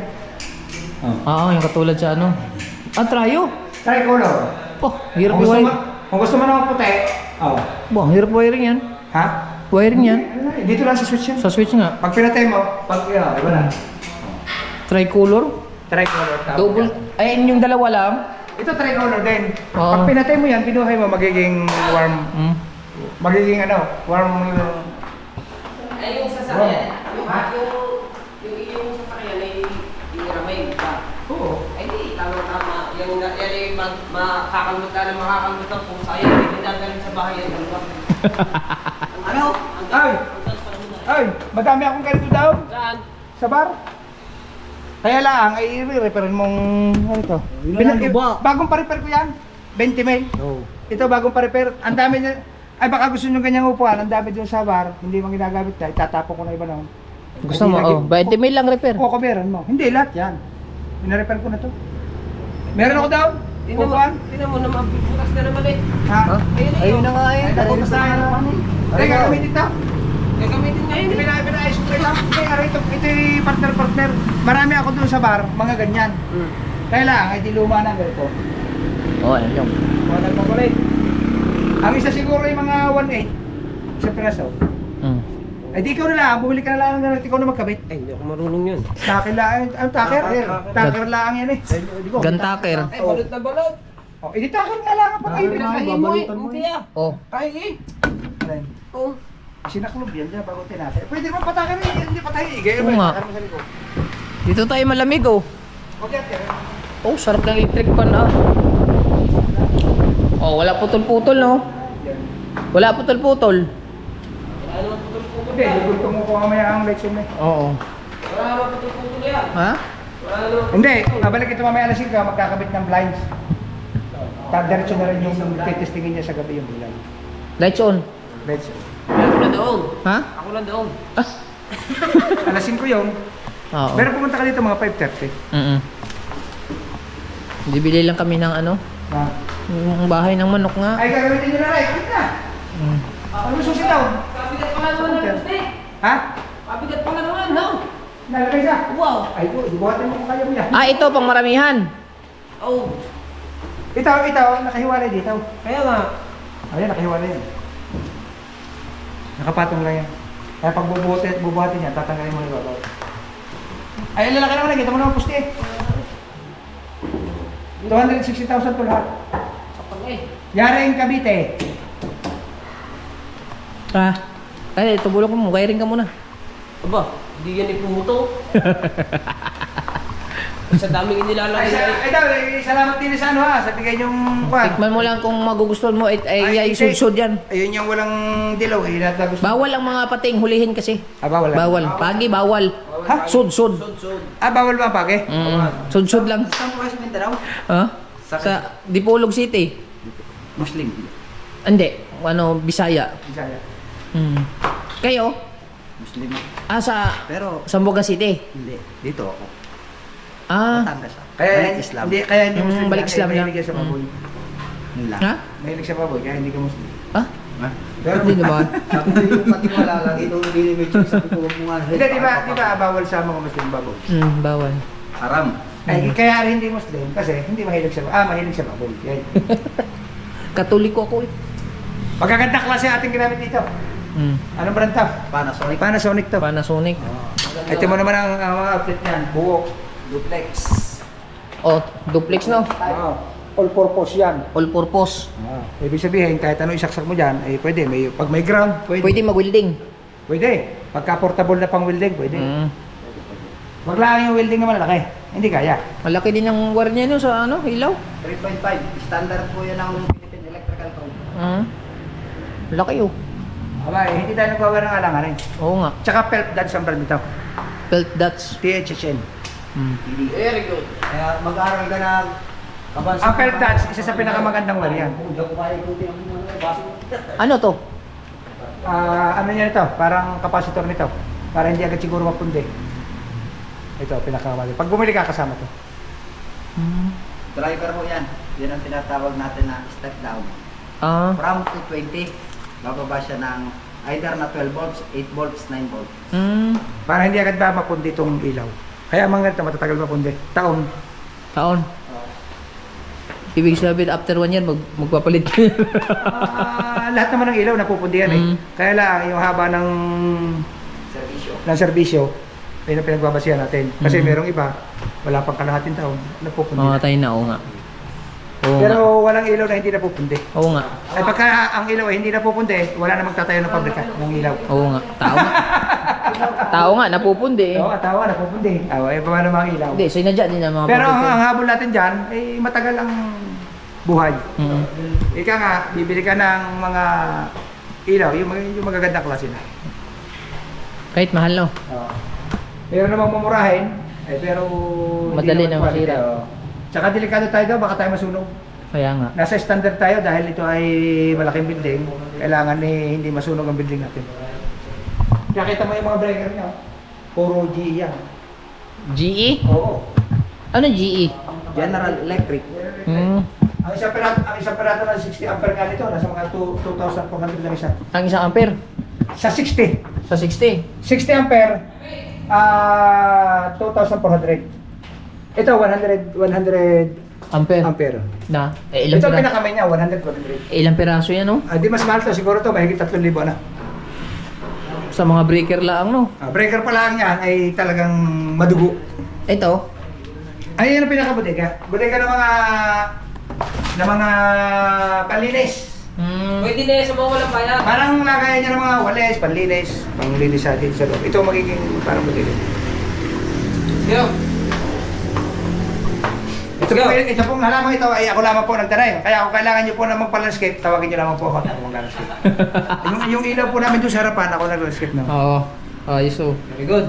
Yung katulad sa ano. Trayo. Tricolor. Hirap Kung gusto wiring. mo, kung gusto mo ng puti, Hirap wiring yan. ha? Wiring yan. Dito lang sa switch yan. Sa switch nga. Pag pinatay mo, iba na. Tricolor. Tricolor. tawag Double. yan. Ayun yung dalawa lang. Ito tricolor din. Oo. Pag pinatay mo yan, binuhay mo, magiging warm. Hmm. Magiging warm yung... Ay, yung sasakyan, yung sasakyan ay yung ramay ba? Oo. Ay, di, tama-tama. Yan ay makakalmot ka na makakalmot ang pusa yan. Hindi dadalhin sa bahay yan. Ano? Ay, madami akong ganito daw. Saan? Sa bar. Kaya lang, ay i-repair mong ano ito. Bagong pa-repair ko yan. 20 mil. Ito bagong pa-repair. Ang dami niya. Ay baka gusto nyo ganyang upuan. Ang dami dun sa bar. Hindi mo ginagamit na. Itatapon ko na iba lang. Gusto mo? 20 mil lang repair. O, meron mo. Hindi, lahat yan. Pina-repair ko na to. Meron ako daw. Upuan. Tinan mo naman, bukas na naman eh. Ha? Ayun na nga Ay, nabukas na yan. Ay, gagamitin ito. Gagamitin ngayon eh. Pinaayos ko lang. Ito yung partner. Marami ako dun sa bar. Mga ganyan. Kaya lang, ay di luma na ganito. Ayun yung. Wala pa pala eh. Ang isa siguro yung mga 1.8 sa piraso. Ay di ikaw na lang, bumili ka na lang ng ikaw na magkabit. Ay, hindi ako marunong yun. Taker lang, ang taker. Taker lang yan eh. Gantaker. Ay, balot na balot. Oh, edi taker nga lang ang pag-ibig. Ay, mo eh. Hindi ah. Ay, eh. Oh. Sinaklob yan, diyan bago tinatay. Pwede naman pataker eh, hindi patay. Oo nga. Dito tayo malamig Okay, sarap ng electric pan wala putol-putol no? Wala putol-putol. Hindi, gusto mo ko mamaya ang leksyon eh. Oo. Wala naman putol-putol yan. Ha? Wala naman. Hindi, babalik ito mamaya alas 5, magkakabit ng blinds. Diretso na rin yung titestingin niya sa gabi yung blind. Lights on. Lights. Ako lang doon. Ha? Ako lang doon. Alas 5 yun. Oo. Pero pumunta ka dito mga 5:30. Bibili lang kami ng ano? Yung bahay ng manok nga. Ay, gagamitin nyo na rin. Kapit na. Ano mo susi daw? Pabigat pa nga naman ng steak. Ha? Pabigat pa nga naman, no? Nalagay siya. Wow. Ay, buhatin mo kung kaya mo yan. Ito pang maramihan. Oh. Ito, nakahiwalay dito. Kaya nga. Ayan, nakahiwalay yan. Nakapatong lang yan. Kaya pag bubuhatin yan, tatanggalin mo yung babaw. Ay, lalaki naman, nakita mo naman pusti eh. 260,000 to lahat. Kapag eh. Yaring Cavite. Ay, tubulong ko mo. Wiring ka muna. Aba, hindi yan ipumuto. Sa daming inilalagay. Salamat din sa ano ha, sa bigay yung kwan. Tikman mo lang kung magugustuhan mo, ay hindi. sudsud yan. Ayun yung walang dilaw eh. Natagos. Bawal ang mga pating, hulihin kasi. Bawal. Bawal. Pagi, bawal. Ha? Sud. Bawal ba pake? Sud lang. Saan mo kayo sa Mindanao? Ha? Sa Dipolog City. Muslim. Hindi. Ano, Bisaya. Bisaya. Kayo? Muslim. Sa Pero Sambuga City. hindi. Dito ako. Batangas ako. Kaya Balik Islam. Hindi, kaya hindi Muslim. balik Islam lang. Mahilig ka sa baboy. Yun lang. Ha? Mahilig sa baboy, kaya hindi ka Muslim. Ha? Ha? Pero Hindi naman. Sabi ko yung patiwala lang, itong nilimit yung sabi ko huwag mo nga. Hindi, di ba bawal sa mga Muslim baboy? Bawal. Haram. Ay, kaya rin hindi Muslim kasi hindi mahilig sa mahilig sa baboy. Kaya, Katoliko ako eh. magagandang klase ating ginamit dito. Anong brand to? Panasonic. Panasonic to. Panasonic. Ito mo naman ang mga outlet niyan. Buhok. Duplex. Oh, duplex no? All purpose yan. All purpose. Ibig sabihin, kahit ano isaksak mo dyan, ay pwede. Pag may ground, pwede. Pwede mag-welding. Pwede. Pagka portable na pang welding, pwede. Wag lang yung welding naman laki. Hindi kaya. Malaki din ang wire niya no sa ano, ilaw. 3.5. Standard po yan ng Philippine Electrical Code. Laki oh. Abay, hindi tayo nagwawala ng alanganin. Oo nga. Tsaka pelt dads ang brand nito. Belt dots. THHN. Very good. Kaya mag-aaral ka na kabansa. Ang pelt dads, isa sa pinakamagandang wire yan. Ano to? Ano niya nito? Parang capacitor nito. Para hindi agad siguro mapundi. Ito, pinakamali. Pag bumili ka, kasama to. Driver mo yan. Yan ang tinatawag natin na step down. From 220, bababa siya ng either na 12 volts, 8 volts, 9 volts. Para hindi agad ba mapundi itong ilaw. Kaya mga ganito, matatagal mapundi. Taon. Ibig sabihin, after 1 year, magpapalit ka. Lahat naman ng ilaw napupundi yan eh. Kaya lang, yung haba ng serbisyo, ay na pinagbabasihan natin. Kasi merong iba, wala pang kalahating taon, napupundi na. Tayo na, oo nga. Pero walang ilaw na hindi napupundi. Oo nga. Ay pagka ang ilaw ay hindi napupundi, wala namang tatayo ng pabrika ng ilaw. Oo nga. Tao nga, napupundi eh. Oo, tawa, napupundi. Ay, pa naman ang ilaw. Hindi, sinadya din ang mga Pero ang pabrika. habol natin dyan, ay matagal ang buhay. Ika nga, bibili ka ng mga ilaw, yung magagandang klase na. Kahit mahal no? Pero namang mamurahin, pero Madali hindi na naman quality. masira. Tsaka delikado tayo daw, baka tayo masunog. Kaya nga. Nasa standard tayo dahil ito ay malaking building, kailangan hindi masunog ang building natin. Kaya kita mo yung mga breaker niya, puro GE yan. GE? Oo. Ano GE? General Electric. Ang isang perato ng 60 ampere nga nito, nasa mga 2,400 lang isa. Ang isang ampere? Sa 60. Sa 60? 60 ampere, 2,400. Ito, 100 Ampere? ampere. Na? Ilang Ito piraso? pinakamay niya, 100. Ilang piraso yan no? Di mas mahal to, siguro to, mahigit 3,000 na. Sa mga breaker lang no? Breaker pa lang yan ay talagang madugo. Ito? Ay, yan ang pinakabodega. Bodega ng mga panlinis. Pwede na yan sa mga walang bayan. Parang lagayan niya ng mga wales, panglinis sa atin sa loob. Ito magiging parang bodega. Yo. Ito pong halaman ito ay ako lamang po nagtanim. Kaya kung kailangan niyo po na magpa-landscape, tawagin niyo lamang po ako na mag-landscape. yung ilaw po namin doon sa harapan, ako nag-landscape na. Oo. Ayos oh. Very good.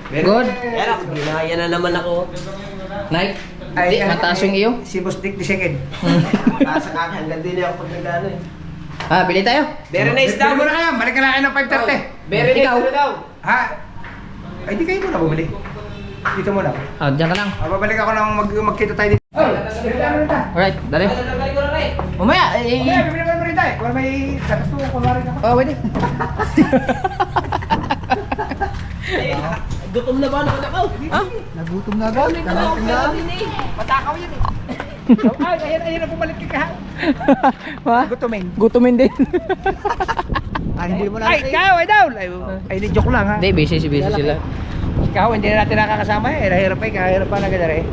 Good? Yan ako, ginaya na naman ako. Night? Hindi, mataas yung iyo? Si Boss Dick the second. Taas ang akin, hanggang din ako pag nagano eh. Bili tayo? Very nice daw. Bili mo na kayo, balik ka lang kayo ng 5:30. Very nice Ikaw? daw. Ha? Ay, di kayo muna bumili. Dito muna. Diyan ka lang. Babalik ako nang magkita tayo dito. Oh, bili tayo muna. Alright, dali. Lalagay ko na rin. Mamaya, Okay, bibili mo rin tayo. Kung may tapos mo, kunwari ka. pwede. Gutom na ba naman ako? Nagutom na agad. Kanating na. Matakaw yan eh. Ay, ayan na bumalik ka. Gutumin. Gutumin din. Hindi mo na. Ay, ikaw, ay daw. Ay, joke lang ha. Hindi, busy sila. Ikaw, hindi na natin nakakasama eh. Hirap pa eh, kahirap pa na ganda rin.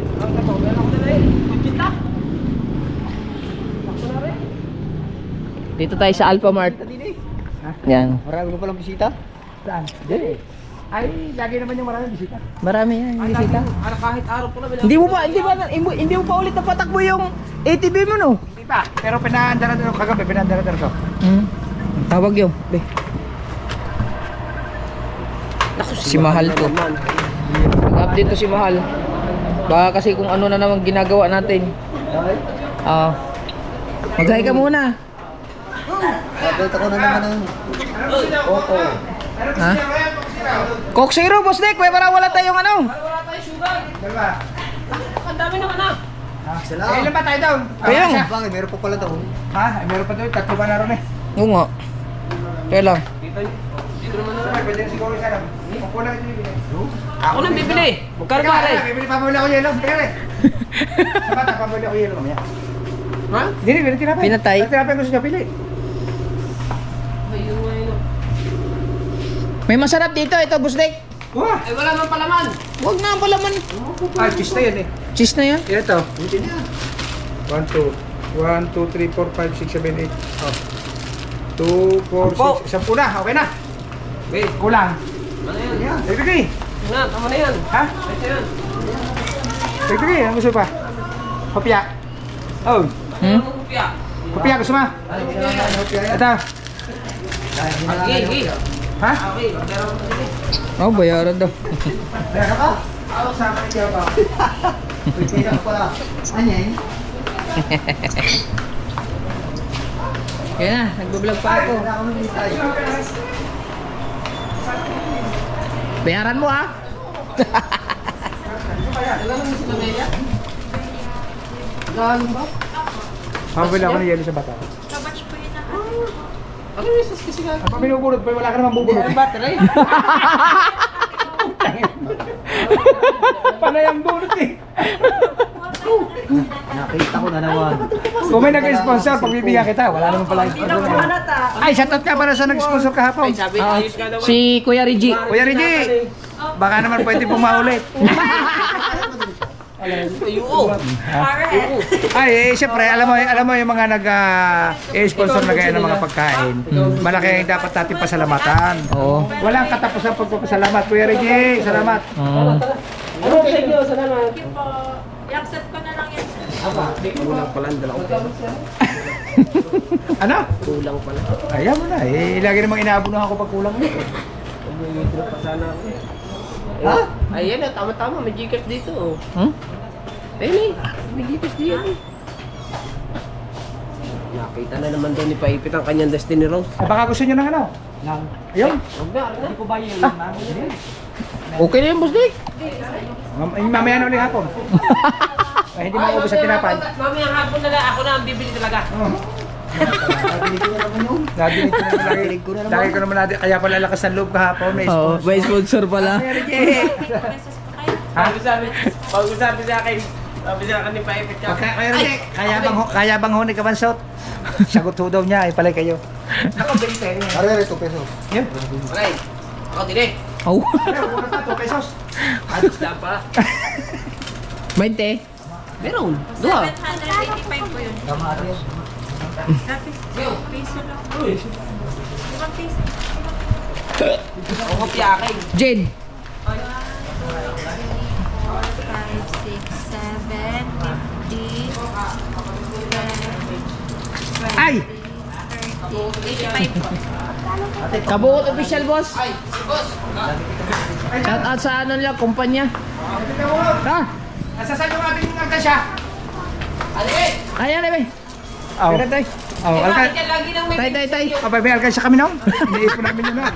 Dito tayo sa Alpha Mart. Yan. Marami ko palang bisita. Saan? Diyan eh. Ay, lagi naman yung maraming bisita. Marami yan, yung bisita. Kahit araw po namin. Hindi mo pa ulit napatakbo yung ATV mo, no? Hindi pa, pero pinaandar na kagabi, pinaandar na to. Tawag yun. Be. Si Mahal to. Mag-update to si Mahal. Baka kasi kung ano na naman ginagawa natin. Mag-hi ka muna. Update ako na naman ng Opo. Ha? Coke Zero, Boss Dick. May wala tayong ano. Wala tayo sugar. Dalawa. Ang dami naman na. Eh, ilan ba tayo daw? Kaya nga. Bakit? Meron pa pala daw. Ha? Ay, meron pa daw, tatlo ba na ron eh? Oo nga. Kaya lang. Sabay, pwede na siguro isa lang. Kung kulang ito yung bibili. Ako nang bibili. Magkano Teka, pare? bibili pa muli ako yelo. Teka rin. Sa bata, pamuli ako yelo mamaya. Ha? Hindi, bili tinapay. Pinatay. Tinapay gusto niya, pili. Ayun ngayon. May masarap dito. Ito, Boss Dick. Wah! Ay wala man palaman. Huwag na ang palaman. Ah, cheese na yan eh. Cheese na yan. Ilan to? 1, 2. 1, 2, 3, 4, 5, 6, 7, 8. Oh. 2, 4, 6. 10 na. Okay na. Wait. Kulang. Ano yan? Ibigay. Na, tama na yan. Ha? Ito yan. Ibigay. Ang gusto pa? Kopya. Oh. Hmm? Kupya. Kopya gusto mo? Ito. Okay, okay. Ha? Okay, pero Oh, bayaran daw. Meron ka? Ako sama ni Tiyo ba? Pwede ako pala. Ano yan? Kaya na, nagbablog pa ako. Wala akong nilitay. Bayaran mo, ha? Pabili ako ng yelo sa bata. ano yung sas kasi nga? Ang binubulot pa, wala ka naman bubulot. Battery. Panay ang bulot eh. Nakita ko na naman. Kung may nag-sponsor, pagbibigyan kita, wala naman pala yung sponsor. Ay, shoutout ka para sa nag-sponsor kahapon. Sabi, ayos ka daw. Si Kuya Reggie. Kuya Reggie, baka naman pwede pong maulit. Ayun. Ay, siyempre, alam mo yung mga nag-sponsor na gaya ng mga pagkain. Malaki ang dapat natin pasalamatan. Oo. Walang katapusang pagpapasalamat. Kuya Reggie, salamat. Ano sa inyo? Salamat. I-accept ko na lang yan. Kulang pala ang dalawang peso. Ano? Kulang pala. Ayaw mo na eh. Lagi namang inaabunuhan ako pag kulang mo. Mag-withdraw pa sana ako. Ha? Ayan na, tama-tama. May Gcash dito. Oh. Hmm? Ayun eh. May Gcash dito. Nakita na naman doon ni Paipit ang kanyang Destiny Rose. Eh, baka gusto nyo ng ano? Ayun. Huwag na, ano? Hindi ko ba yun? Okay na yun, Boss Dick. Mamaya na ulit hapon. Ay, hindi maubos sa tinapay. Mamayang hapon na lang. Ako na ang bibili talaga. Nabili ko na naman yun. Nadinig ko naman lagi. Nadinig ko na naman. Lagi ko naman natin. Kaya pala lakas ng loob kahapon. May Oo, sponsor. may sponsor pala. Beses po kayo. Pag-usabi sa akin. Sabi sa akin ni Paipit ka. Kaya bang huni ka bansot? Sagot ho daw niya. Ay pala kayo. Naka-20. Pare, 2 pesos. Yun. Alay. Ako din eh. Oh. Pero, muna na 2 pesos. Ados lang pala. 20. Meron. Dua. 785 po yun. Tama rin. Piso lang. Ibang piso. Ako kopya akin. Jade. 4, 5, 6, 7, 50, Ay! 85 po. Kabuot official, boss. Ay, boss. Shout out sa ano nila, kumpanya. Ha? Nasasaan yung ating agkasya? Ano eh? Ayan, ayan. Oh. Tara, tay. Oh, Bakit yan lagi nang may Tay. Abay, may alkansya kami noon. Iniipon namin yun na.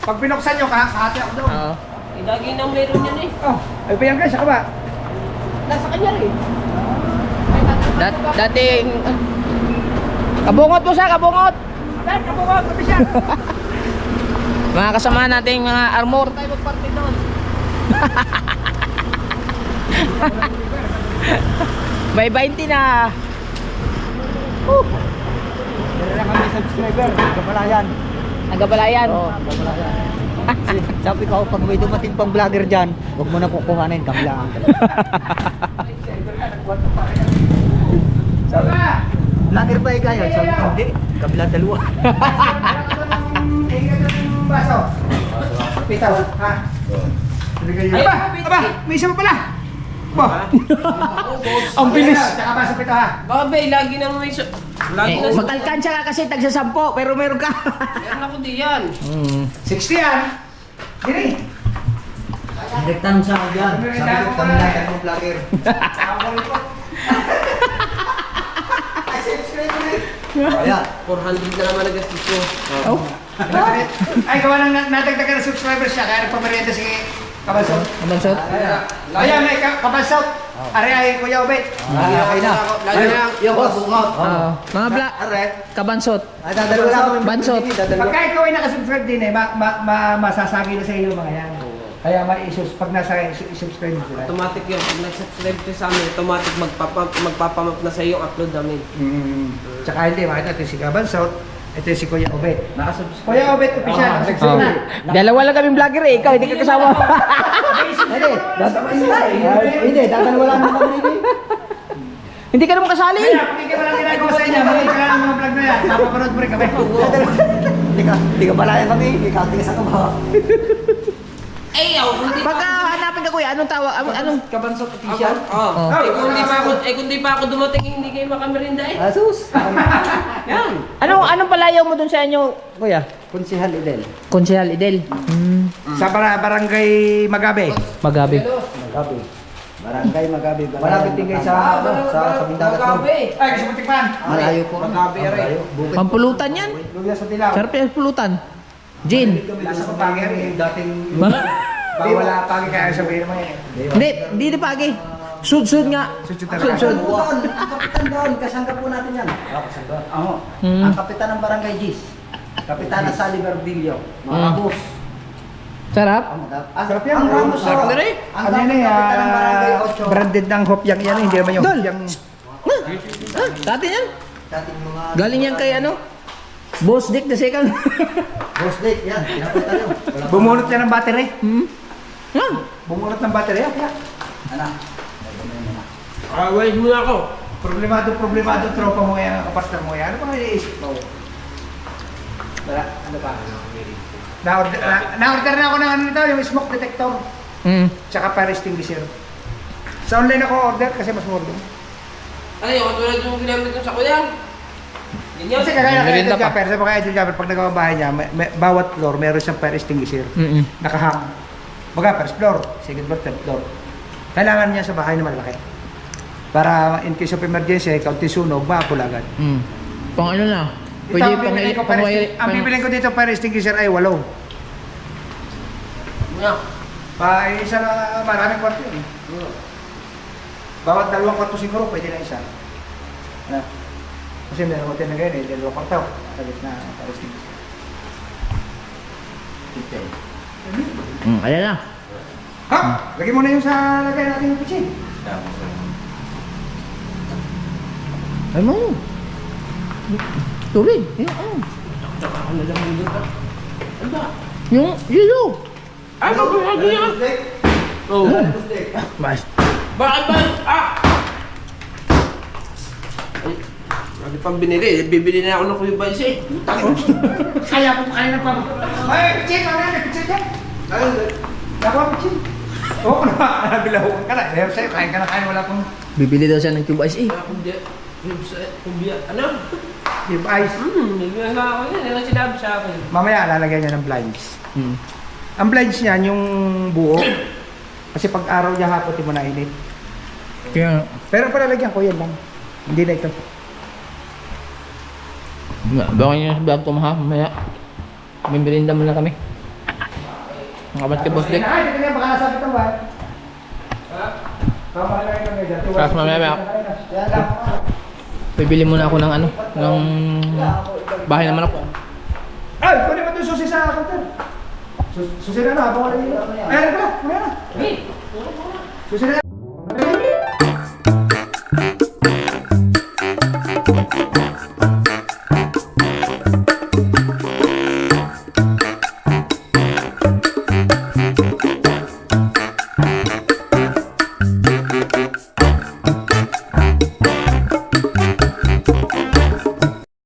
Pag binuksan nyo, kahati ako doon. Oo. Lagi nang meron yan eh. Oh, ay may alkansya ka ba? Nasa kanya rin. Dati, kabungot po sa kabungot. Dahil ka bukas, sabi siya. Mga kasama nating mga armor. Tayo magparty doon. May 20 na. Meron na kami subscriber. Kapalayan. Nagabalayan. Oo, pamalayan. Sabi ko, pag may dumating pang vlogger dyan, huwag mo na kukuhanin, kami lang. Sabi na! Vlogger ba kayo? Sabi ko, hindi. Kami lang dalawa. Baso. Pitaw, ha? Aba, may isa pa pala. Ba? Ang bilis. Tsaka pa sa pito, ha? Baka bay, lagi na may... Lagi na... Makalkansya ka kasi tagsa 10, pero meron ka. Meron ako diyan. 60 yan. Dili. Direktan sa ako dyan. Sabi ko kami natin ng vlogger. Ayan. 400 na naman nagastos ko. Ay, gawa nang natagdagan ng subscribers siya, kaya nagpamerienda si Kabalsot. Kabansot. Ayan, may Kabalsot. Ari ay Kuya Obet. Okay na. Lagi na lang. Yung bungot. Mga Are. kabansot. Ay, dadalawa lang kami. Bansot. Pagka ikaw ay nakasubscribe din eh, masasabi na sa iyo mga yan. Kaya ma-issues pag nasa subscribe mo sila. Automatic yun. Pag nag-subscribe ka sa amin, automatic magpapamap na sa iyo ang upload namin. Tsaka hindi, makita ito si Kabalsot, ito si Kuya Obet. Kuya Obet, official. Oh. Dalawa lang kaming vlogger eh. Ikaw, hindi ka kasama. Hindi, dadalawa lang kami. Hindi ka naman kasali. Kaya, pakinggan mo lang ginagawa sa inyo, makikita ka lang mga vlog na yan, mapapanood mo rin kami. Hindi ka palayan kami. Ikaw sa kaba. Eh, hindi Pagka hanapin ka kuya, anong tawag? Anong Kabansot official? Oo. Oh. Kung di pa ako dumating, hindi kayo makamerinda eh. Asus. Yan. anong palayaw mo dun sa inyo, kuya? Konsihal Idel. Konsehal Idel. Sa barangay Magabe. Magabi. Magabi. Barangay Magabi. Malapit din kayo sa Mindanao. Magabi. Ay, gusto mo tikman? Malayo po. Magabi, aray. Bukid. Pampulutan yan. Luya sa Dilaw. Sarap yung pulutan. Gin. Nasa Papagi rin. Dating Wala pagi kaya sabihin mo yan. Hindi di pagi. Sud-sud nga. Sudsud talaga. Sud-sud. doon, ang kapitan doon, kasangga po natin yan. Oo. Ang kapitan ng Barangay Gis. Kapitan na Sally Verdillo. Mga bus. Sarap. Sarap yan. Ang Ramos Sarap na rin. Ang Ano yan eh, kapitan ng Barangay Ocho. branded ng hopyang yan, hindi naman yung Dol. hopyang. Sa atin yan. Dating mga... Galing yan kay ano? Boss Dick the second. Boss Dick, yan. Pinapunta nyo. Bumunot yan ng battery. Yan. Bumunot ng battery. Kaya, Anak. Wait muna ako. problemado tropa mo yan, kapastar mo yan. Ano ba iniisip mo? Wala, ano pa? Na-order na ako ng ano nito, yung smoke detector. Tsaka fire extinguisher. Sa online ako order kasi mas mura. Ay, ako tulad yung ginamit ko sa kuya. Ganyan. Kasi kagaya kay Merinda Idol pa. Japper, sabi ko kay Idol Japper, pag nagawa bahay niya, bawat floor meron siyang fire extinguisher. Nakahang. Baga, first floor, second floor, third floor. Kailangan niya sa bahay na malaki. Para in case of emergency, kaunti sunog, maapulagan. Pang ano na? Ito, Pwede ang bibilin ko fire extinguisher- ang bibilin ko dito fire extinguisher ay 8. Isa na maraming kwarto yun. Bawat 2 kwarto siguro, pwede na isa. Ano? Kasi meron hotel na ganyan eh, 2 kwarto. Sagot na fire extinguisher. Ayan na. Ha! Lagyan mo na yung sa lagay natin yung pitchin. Ay mo. Tubig. Yung yelo. Ano ba yung yan? Oo. Mas. Bakit ba? Ay, ano pang binili? Bibili na ako ng Kuya Vice eh. Kaya ko kanina pa. Ay, pitchin! Ano yan? Pitchin yan! Nakuha pitchin. Oo, nabilahukan ka na. Pero sa'yo, kain ka na kain. Wala pong Bibili daw siya ng cube ice eh. Kumbia. Ano? give ice. Nagbilang na ako yan. Yan ang sinabi sa akin. Mamaya, lalagyan niya ng blinds. Ang blinds niyan, yung buo. Kasi pag araw niya hapon, di mo na init. Kaya Pero palalagyan ko, yan lang. Hindi na ito. baka nyo sa vlog ko mamaya. Bibilinda mo na kami. Nakabat kay Boss Dick. Ay, dito nga, baka nasabit ang bahay. Tama lang ito ngayon. Tapos mamaya. Bibili muna ako ng ano, ng bahay naman ako. Ay, kunin mo ito susi sa counter. Susi na habang wala dito. Ayan na, kunin na. Susi na.